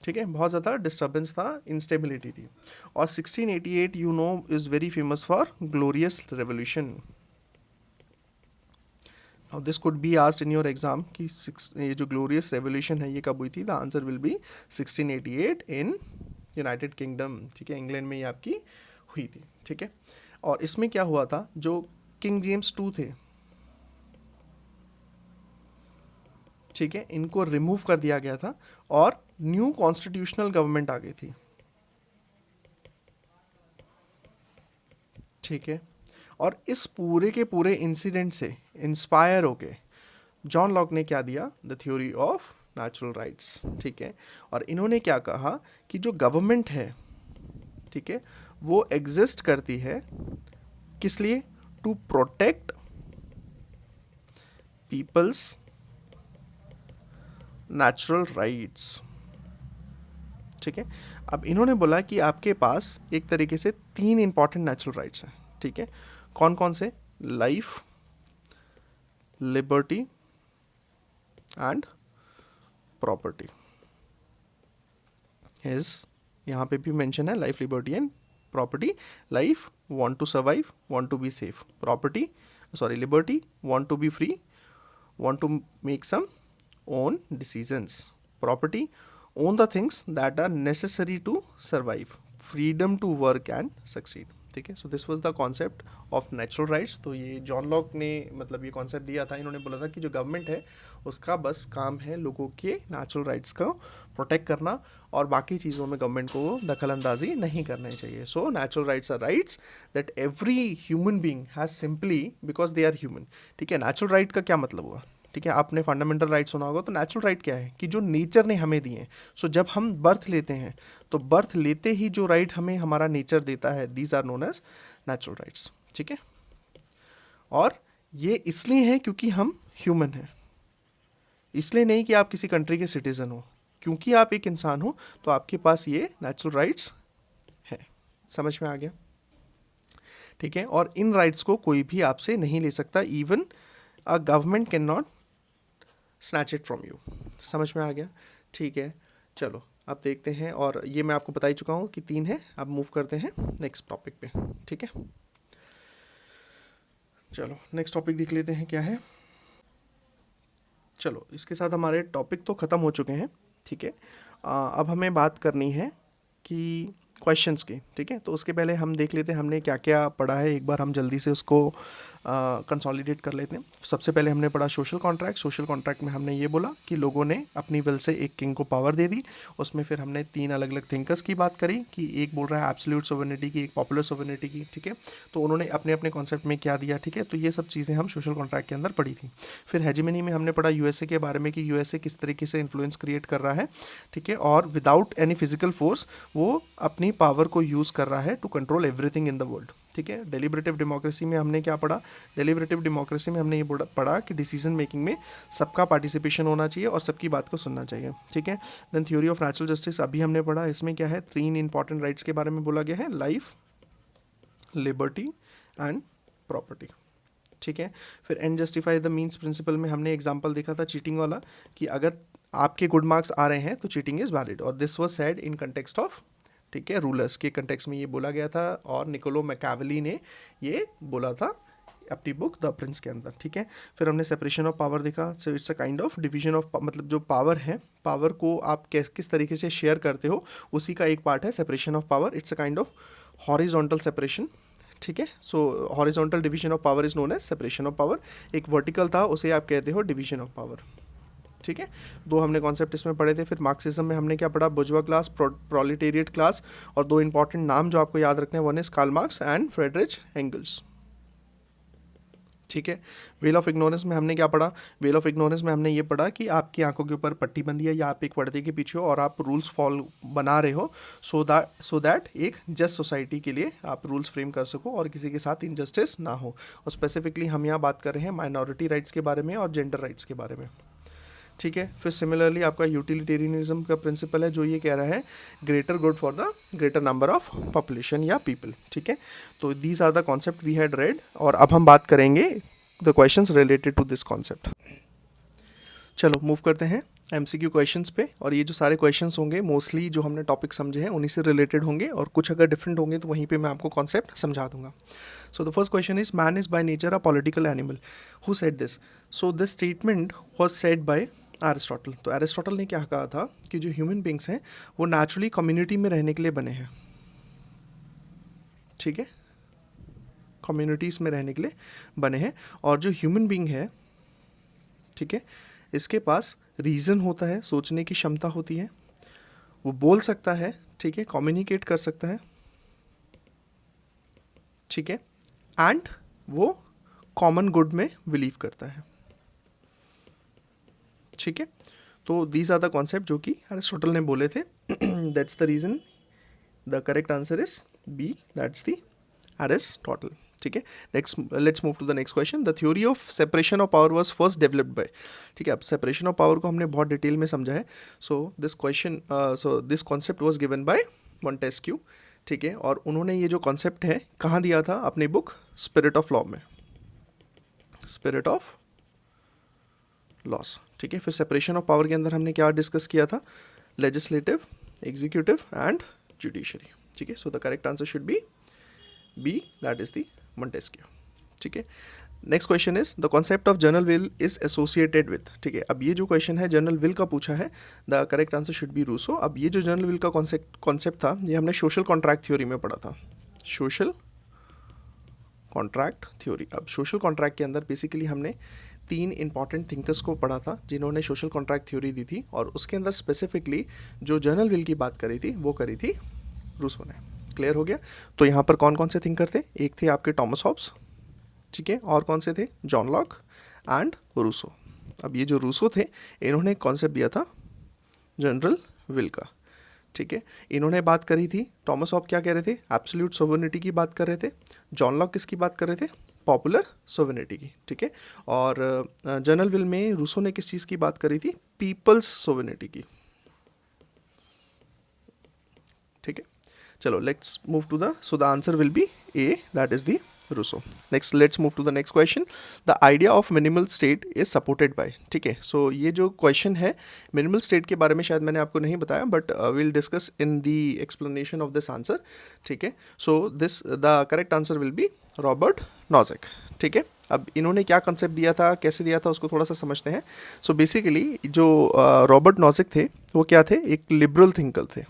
ठीक है, बहुत ज़्यादा डिस्टर्बेंस था, इंस्टेबिलिटी थी. और 1688 you know is very famous for glorious revolution. Now this could be asked in your exam कि ये जो ग्लोरियस रेवोल्यूशन है ये कब हुई थी. The answer will B 1688 in United kingdom. ठीक है, इंग्लैंड में ये आपकी हुई थी. ठीक है, और इसमें क्या हुआ था, जो किंग जेम्स 2 थे, ठीक है, इनको रिमूव कर दिया गया था और न्यू कॉन्स्टिट्यूशनल गवर्नमेंट आ गई थी. ठीक है, और इस पूरे के पूरे इंसिडेंट से इंस्पायर होके जॉन लॉक ने क्या दिया, the theory of natural rights. ठीक है, और इन्होंने क्या कहा कि जो गवर्नमेंट है, ठीक है, वो एग्जिस्ट करती है किस लिए? To protect people's natural rights. ठीक है, अब इन्होंने बोला कि आपके पास एक तरीके से 3 इंपॉर्टेंट नेचुरल राइट्स हैं. ठीक है, कौन कौन से? Life, liberty and property. यहाँ पे भी मेंशन है life, liberty and property. Life, want to survive, want to be safe. Liberty, want to be free, want to make some own decisions. Property, own the things that are necessary to survive. Freedom to work and succeed. ठीक है, so this was the concept of natural rights. तो ये जॉन लॉक ने मतलब ये कॉन्सेप्ट दिया था. इन्होंने बोला था कि जो गवर्नमेंट है उसका बस काम है लोगों के नेचुरल राइट्स को प्रोटेक्ट करना, और बाकी चीज़ों में गवर्नमेंट को दखल अंदाजी नहीं करनी चाहिए. So natural rights are rights that every human being has simply because they are human. ठीक है, नेचुरल राइट का क्या मतलब हुआ? ठीक है, आपने फंडामेंटल राइट सुना होगा. तो नेचुरल राइट क्या है कि जो नेचर ने हमें दिए हैं. सो जब हम बर्थ लेते हैं तो बर्थ लेते ही जो राइट हमें हमारा नेचर देता है, these are known as natural rights. ठीक है, और ये इसलिए है क्योंकि हम ह्यूमन हैं, इसलिए नहीं कि आप किसी कंट्री के सिटीजन हो. क्योंकि आप एक इंसान हो तो आपके पास ये नेचुरल राइट्स है. समझ में आ गया? ठीक है, और इन राइट्स को कोई भी आपसे नहीं ले सकता. Even a government can not snatch it from you. समझ में आ गया? ठीक है, चलो अब देखते हैं. और ये मैं आपको बता ही चुका हूँ कि 3 है. अब मूव करते हैं नेक्स्ट टॉपिक पे. ठीक है, चलो नेक्स्ट टॉपिक देख लेते हैं क्या है. चलो इसके साथ हमारे टॉपिक तो ख़त्म हो चुके हैं. ठीक है, अब हमें बात करनी है कि क्वेश्चंस की. ठीक है, तो उसके पहले हम देख लेते हैं हमने क्या क्या पढ़ा है. एक बार हम जल्दी से उसको कंसोलिडेट कर लेते हैं. सबसे पहले हमने पढ़ा सोशल कॉन्ट्रैक्ट. सोशल कॉन्ट्रैक्ट में हमने ये बोला कि लोगों ने अपनी विल से एक किंग को पावर दे दी. उसमें फिर हमने 3 अलग अलग थिंकर्स की बात करी कि एक बोल रहा है एब्सोल्यूट सोवरेनिटी की, एक पॉपुलर सोवरेनिटी की. ठीक है, तो उन्होंने अपने अपने कॉन्सेप्ट में क्या दिया. ठीक है, तो ये सब चीज़ें हम सोशल कॉन्ट्रैक्ट के अंदर पढ़ी थी. फिर हेजेमनी में हमने पढ़ा यूएसए के बारे में कि यूएसए किस तरीके से इन्फ्लुएंस क्रिएट कर रहा है. ठीक है, और विदाउट एनी फिजिकल फोर्स वो अपनी पावर को यूज़ कर रहा है to control everything in the world. ठीक है, डेलिब्रेटिव डेमोक्रेसी में हमने क्या पढ़ा. डेलिब्रेटिव डेमोक्रेसी में हमने ये पढ़ा कि डिसीजन मेकिंग में सबका पार्टिसिपेशन होना चाहिए और सबकी बात को सुनना चाहिए. ठीक है, then theory of natural justice अभी हमने पढ़ा. इसमें क्या है, 3 इंपॉर्टेंट राइट्स के बारे में बोला गया है, लाइफ, लिबर्टी एंड प्रॉपर्टी. ठीक है, फिर end justify the means principle में हमने एग्जाम्पल देखा था चीटिंग वाला कि अगर आपके गुड मार्क्स आ रहे हैं तो चीटिंग इज़ वैलिड, और this was said in context of, ठीक है, रूलर्स के कंटेक्स्ट में ये बोला गया था. और निकोलो मैकियावेली ने ये बोला था अपनी बुक द प्रिंस के अंदर, ठीक है। फिर हमने सेपरेशन ऑफ पावर देखा, so it's a kind of division of, मतलब जो पावर है, पावर को आप किस तरीके से शेयर करते हो, उसी का एक पार्ट है separation of power. It's a kind of horizontal separation, ठीक है। So horizontal division of power is known as separation of power. एक वर्टिकल था, उसे आप कहते हो डिवीजन ऑफ पावर, ठीक है। दो हमने कॉन्सेप्ट इसमें पढ़े थे। फिर मार्क्सिज्म में हमने क्या पढ़ा, बुर्जुआ क्लास, प्रोलेटेरिएट क्लास, और दो इंपॉर्टेंट नाम जो आपको याद रखने हैं, one is Karl Marx and Friedrich Engels, ठीक है। वेल ऑफ इग्नोरेंस में हमने क्या पढ़ा, वेल ऑफ इग्नोरेंस में हमने ये पढ़ा कि आपकी आंखों के ऊपर पट्टी बंदी है या आप एक पर्दे के पीछे हो और आप रूल्स फॉलो बना रहे हो, सो दैट एक जस्ट सोसाइटी के लिए आप रूल्स फ्रेम कर सको और किसी के साथ इनजस्टिस ना हो। और स्पेसिफिकली हम यहाँ बात कर रहे हैं माइनॉरिटी राइट्स के बारे में और जेंडर राइट्स के बारे में, ठीक है। फिर सिमिलरली आपका यूटिलिटेरियनिज्म का प्रिंसिपल है, जो ये कह रहा है greater good for the greater number of population या पीपल, ठीक है। तो these are the concept we had read, और अब हम बात करेंगे the questions related to this concept. चलो मूव करते हैं एमसीक्यू क्वेश्चंस पे, और ये जो सारे क्वेश्चंस होंगे मोस्टली जो हमने टॉपिक समझे हैं उन्हीं से रिलेटेड होंगे, और कुछ अगर डिफरेंट होंगे तो वहीं पे मैं आपको कॉन्सेप्ट समझा दूंगा। So the first question is, man is by nature a political animal, who said this? So this statement was said bye Aristotle. तो एरिस्टोटल ने क्या कहा था कि जो ह्यूमन बींग्स हैं वो नेचुरली कम्युनिटी में रहने के लिए बने हैं, ठीक है, कम्युनिटीज़ में रहने के लिए बने हैं, और जो ह्यूमन बींग है, ठीक है, इसके पास रीज़न होता है, सोचने की क्षमता होती है, वो बोल सकता है, ठीक है, कम्युनिकेट कर सकता है, ठीक है, एंड वो कॉमन गुड में बिलीव करता है, ठीक है। तो दीज आर द कॉन्सेप्ट जो कि एरिस्टोटल ने बोले थे। That's the reason, the correct answer is B, that's the Aristotle, ठीक है। Next, let's move to the next question. The theory of separation of power was first developed by, ठीक है। अब सेपरेशन ऑफ पावर को हमने बहुत डिटेल में समझा है। So this concept was given bye Montesquieu, ठीक है, और उन्होंने ये जो कॉन्सेप्ट है कहाँ दिया था, अपनी बुक स्पिरिट ऑफ लॉ में, स्पिरिट ऑफ लॉस, ठीक है। फिर सेपरेशन ऑफ पावर के अंदर हमने क्या डिस्कस किया था, लेजिस्लेटिव, एग्जीक्यूटिव एंड जुडिशरी, ठीक है। So the correct answer should be B, that is the Montesquieu, ठीक है। Next question is, the concept of general will is associated with, ठीक है। अब ये जो क्वेश्चन है जनरल विल का पूछा है, the correct answer should be Rousseau. अब ये जो जनरल विल का कॉन्सेप्ट था, ये हमने सोशल कॉन्ट्रैक्ट थ्योरी में पढ़ा था, सोशल कॉन्ट्रैक्ट थ्योरी। अब सोशल कॉन्ट्रैक्ट के अंदर बेसिकली हमने तीन इंपॉर्टेंट थिंकर्स को पढ़ा था जिन्होंने सोशल कॉन्ट्रैक्ट थ्योरी दी थी, और उसके अंदर स्पेसिफिकली जो जनरल विल की बात करी थी वो करी थी रूसो ने। क्लियर हो गया? तो यहाँ पर कौन कौन से थिंकर थे? एक थे आपके टॉमस हॉब्स, ठीक है, और कौन से थे? John Locke and Rousseau. अब ये जो रूसो थे, इन्होंने कॉन्सेप्ट दिया था जनरल विल का, ठीक है। इन्होंने बात करी थी, टॉमस हॉब क्या कह रहे थे? एब्सोल्यूट सोवर्निटी की बात कर रहे थे। जॉन लॉक किसकी बात कर रहे थे? पॉपुलर सोवर्निटी की, ठीक है। और जनरल विल में रूसो ने किस चीज़ की बात करी थी? पीपल्स सोवर्निटी की, ठीक है। चलो let's move to the, so the answer will be A, that is the Rousseau. Next, let's move to the next question. The idea of minimal state is supported by, ठीक है। सो ये जो क्वेश्चन है मिनिमल स्टेट के बारे में शायद मैंने आपको नहीं बताया, but will discuss in the explanation of this answer, ठीक है। So this, the correct answer will B Robert Nozick, ठीक है। अब इन्होंने क्या कंसेप्ट दिया था, कैसे दिया था, उसको थोड़ा सा समझते हैं। सो बेसिकली जो रॉबर्ट नॉजिक थे वो क्या थे? एक लिबरल थिंकर थे,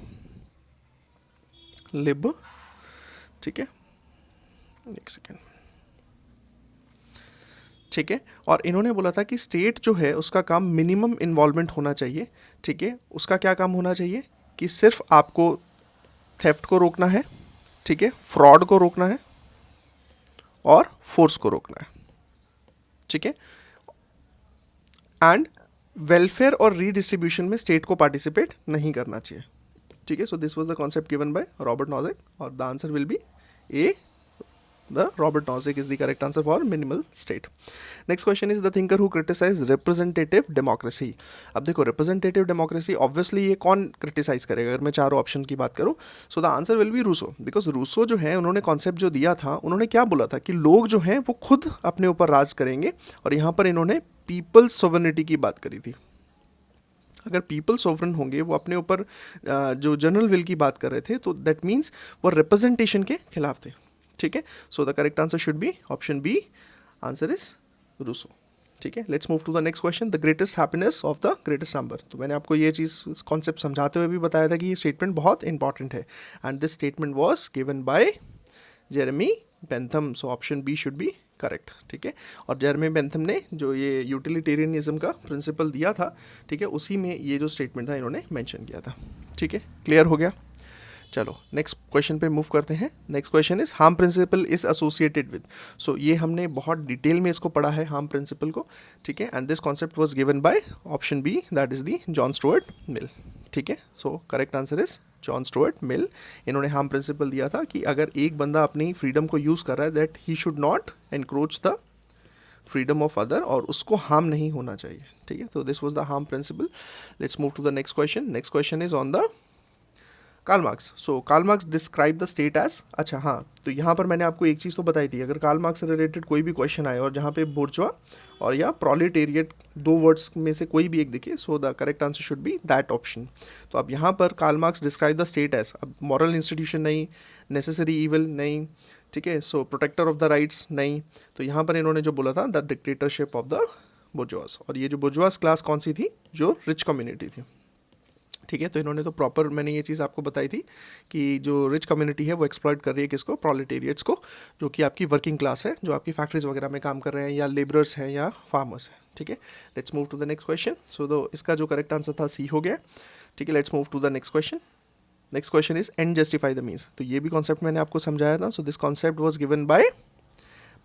लिब, ठीक है, एक सेकेंड, ठीक है। और इन्होंने बोला था कि स्टेट जो है उसका काम मिनिमम इन्वॉल्वमेंट होना चाहिए, ठीक है। उसका क्या काम होना चाहिए? कि सिर्फ आपको थेफ्ट को रोकना है, ठीक है, फ्रॉड को रोकना है और फोर्स को रोकना है, ठीक है। एंड वेलफेयर और रीडिस्ट्रीब्यूशन में स्टेट को पार्टिसिपेट नहीं करना चाहिए, ठीक है। So this was the concept given by Robert Nozick, और the answer will be A, the Robert Nozick is the correct answer for minimal state. Next question is the thinker who criticized representative democracy. अब देखो representative democracy obviously ये कौन criticize करेगा अगर मैं चारों ऑप्शन की बात करूँ? So the answer will be Rousseau, because Rousseau जो है उन्होंने कॉन्सेप्ट जो दिया था, उन्होंने क्या बोला था कि लोग जो हैं वो खुद अपने ऊपर राज करेंगे, और यहाँ पर इन्होंने पीपल्स सोवर्निटी की बात करी थी। अगर पीपल सोवरन होंगे, वो अपने ऊपर जो जनरल विल की बात कर रहे थे, तो दैट मीन्स वो रिप्रेजेंटेशन के खिलाफ थे, ठीक है। So the correct answer should be option B, answer is Rousseau. ठीक है, let's move to the next question, the greatest happiness of the greatest number. तो मैंने आपको ये चीज़ कॉन्सेप्ट समझाते हुए भी बताया था कि ये स्टेटमेंट बहुत इंपॉर्टेंट है, and this statement was given by Jeremy Bentham, so option B should be correct. ठीक है, और जेरेमी बेंथम ने जो ये यूटिलिटेरियनिज्म का प्रिंसिपल दिया था, ठीक है, उसी में ये जो स्टेटमेंट था इन्होंने मेंशन किया था। ठीक है, क्लियर हो गया। चलो नेक्स्ट क्वेश्चन पे मूव करते हैं। Next question is harm principle is associated with. So ये हमने बहुत डिटेल में इसको पढ़ा है हार्म प्रिंसिपल को। ठीक है, and this concept was given by option B, that is the John Stuart Mill. ठीक है, so correct answer is John Stuart Mill. इन्होंने हार्म प्रिंसिपल दिया था कि अगर एक बंदा अपनी फ्रीडम को यूज़ कर रहा है, that he should not encroach the freedom of other, और उसको हार्म नहीं होना चाहिए। ठीक है, तो this was the harm principle. Let's move to the next question. Next question is on the Karl Marx. So Karl Marx describe the state as, अच्छा हाँ, तो यहाँ पर मैंने आपको एक चीज़ तो बताई थी, अगर कार्ल मार्क्स से रिलेटेड कोई भी क्वेश्चन आए और जहाँ पे बोर्जवा और या प्रोलेटेरिएट दो वर्ड्स में से कोई भी एक दिखे, so the correct answer should be that option. तो अब यहाँ पर Karl Marx describe the state as, अब मॉरल इंस्टीट्यूशन नहीं, नेसेसरी इविल नहीं, ठीक है, so protector of the rights नहीं, तो यहाँ पर इन्होंने जो बोला था the dictatorship of the bourgeoisie, और ये जो बुर्जुआस क्लास कौन सी थी, जो रिच कम्युनिटी थी। ठीक है, तो इन्होंने तो प्रॉपर, मैंने ये चीज़ आपको बताई थी कि जो रिच कम्युनिटी है वो एक्सप्लॉइट कर रही है किसको, प्रोलेटेरिएट्स को, जो कि आपकी वर्किंग क्लास है, जो आपकी फैक्ट्रीज वगैरह में काम कर रहे हैं, या लेबरर्स हैं या फार्मर्स हैं। ठीक है, let's move to the next question. So दो इसका जो करेक्ट आंसर था सी हो गया। ठीक है, let's move to the next question. Next question is end justify the means. तो ये भी कॉन्सेप्ट मैंने आपको समझाया था। So this concept was given by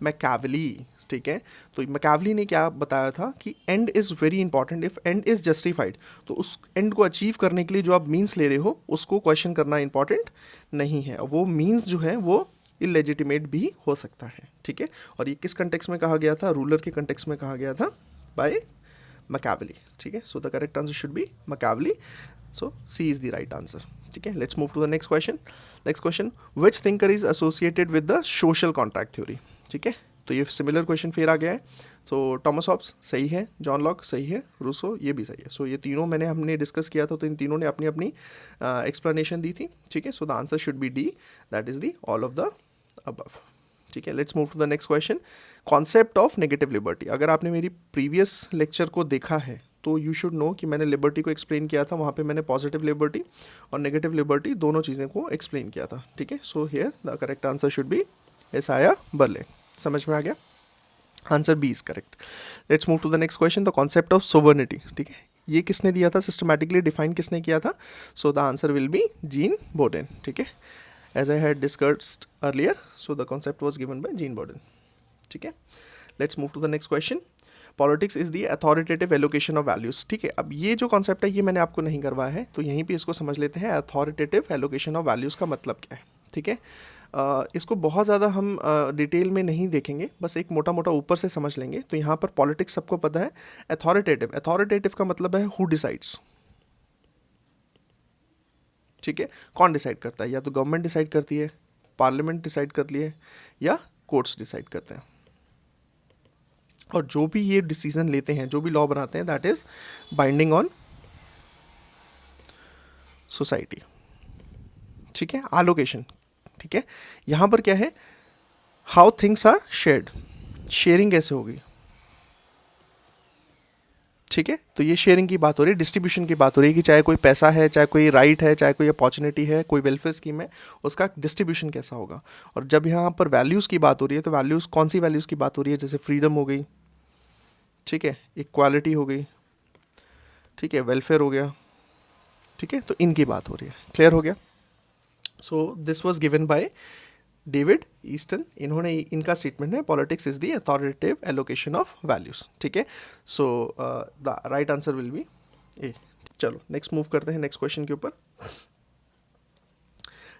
Machiavelli. ठीक है, तो मैकावली ने क्या बताया था कि end is very important, if end is justified, तो उस एंड को अचीव करने के लिए जो आप मीन्स ले रहे हो उसको क्वेश्चन करना इंपॉर्टेंट नहीं है, वो मीन्स जो है वो इलेजिटिमेट भी हो सकता है। ठीक है, और ये किस कंटेक्स में कहा गया था, रूलर के कंटेक्स में कहा गया था बाय मैकावली। ठीक है, so the correct answer should be Machiavelli, so C is the right answer. ठीक है, let's move to the next question. Next question, which thinker is associated with the social contract theory. ठीक है, तो ये सिमिलर क्वेश्चन फिर आ गया है। सो टॉमस हॉब्स सही है, जॉन लॉक सही है, रूसो ये भी सही है। सो ये तीनों हमने डिस्कस किया था, तो इन तीनों ने अपनी अपनी एक्सप्लेनेशन दी थी। ठीक है, so the answer should be D, that is the all of the above. ठीक है, let's move to the next question. Concept of negative liberty. अगर आपने मेरी प्रीवियस लेक्चर को देखा है तो यू शुड नो कि मैंने लिबर्टी को एक्सप्लेन किया था, वहाँ पे मैंने पॉजिटिव लिबर्टी और नेगेटिव लिबर्टी दोनों चीज़ें को एक्सप्लेन किया था। ठीक है, so here the correct answer should be Isaiah Berlin. समझ में आ गया, answer B is correct. Let's move to the next question, the concept of sovereignty. ठीक है, ये किसने दिया था, सिस्टमैटिकली डिफाइन किसने किया था, so the answer will be Jean Bodin. ठीक है, as I had discussed earlier, so the concept was given by Jean Bodin. ठीक है, let's move to the next question. Politics is the authoritative allocation of values. ठीक है, अब ये जो कॉन्सेप्ट है ये मैंने आपको नहीं करवाया है, तो यहीं पे इसको समझ लेते हैं, अथॉरिटेटिव एलोकेशन ऑफ वैल्यूज़ का मतलब क्या है। ठीक है, इसको बहुत ज़्यादा हम डिटेल में नहीं देखेंगे, बस एक मोटा मोटा ऊपर से समझ लेंगे। तो यहाँ पर पॉलिटिक्स सबको पता है, अथॉरिटेटिव, अथॉरिटेटिव का मतलब है हु डिसाइड्स। ठीक है, कौन डिसाइड करता है, या तो गवर्नमेंट डिसाइड करती है, पार्लियामेंट डिसाइड करती है, या कोर्ट्स डिसाइड करते हैं, और जो भी ये डिसीजन लेते हैं, जो भी लॉ बनाते हैं, that is binding on society. ठीक है, एलोकेशन। ठीक है, यहाँ पर क्या है, how things are shared, sharing कैसे होगी। ठीक है, तो ये शेयरिंग की बात हो रही है, डिस्ट्रीब्यूशन की बात हो रही है कि चाहे कोई पैसा है, चाहे कोई राइट है, चाहे कोई अपॉर्चुनिटी है, कोई वेलफेयर स्कीम है, उसका डिस्ट्रीब्यूशन कैसा होगा। और जब यहाँ पर वैल्यूज़ की बात हो रही है, तो वैल्यूज़ कौन सी वैल्यूज़ की बात हो रही है, जैसे फ्रीडम हो गई, ठीक है, इक्वालिटी हो गई, ठीक है, वेलफेयर हो गया। ठीक है, तो इनकी बात हो रही है। क्लियर हो गया। So this was given by David Easton, इन्होंने इनका स्टेटमेंट है, politics is the authoritative allocation of values. ठीक है, so the right answer will be A. चलो नेक्स्ट मूव करते हैं नेक्स्ट क्वेश्चन के ऊपर।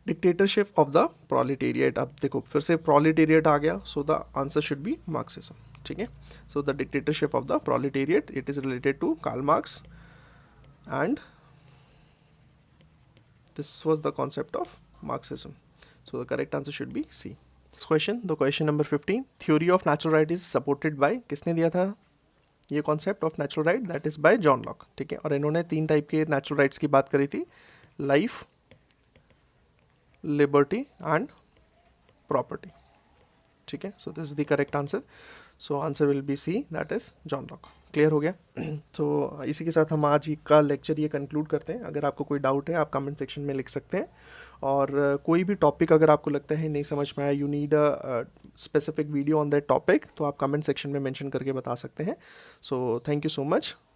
Dictatorship of the proletariat. अब देखो फिर से प्रोलेटेरिएट आ गया, so the answer should be Marxism. ठीक है, so the dictatorship of the proletariat, it is related to Karl Marx, and this was the concept of Marxism. So the correct answer should be C. Next question, the question number 15. Theory of natural right is supported by, किसने दिया था ये concept of natural right, that is by John Locke. ठीक है, और इन्होंने 3 टाइप के natural rights की बात करी थी, life, liberty and property. ठीक है, so this is the correct answer. So answer will be C, that is John Locke. Clear हो गया? तो इसी के साथ हम आज का लेक्चर ये कंक्लूड करते हैं। अगर आपको कोई डाउट है आप कमेंट सेक्शन में लिख सकते हैं, और कोई भी टॉपिक अगर आपको लगता है नहीं समझ में आया, you need a specific video on that topic, तो आप कमेंट सेक्शन में मेंशन करके बता सकते हैं। So thank you so much.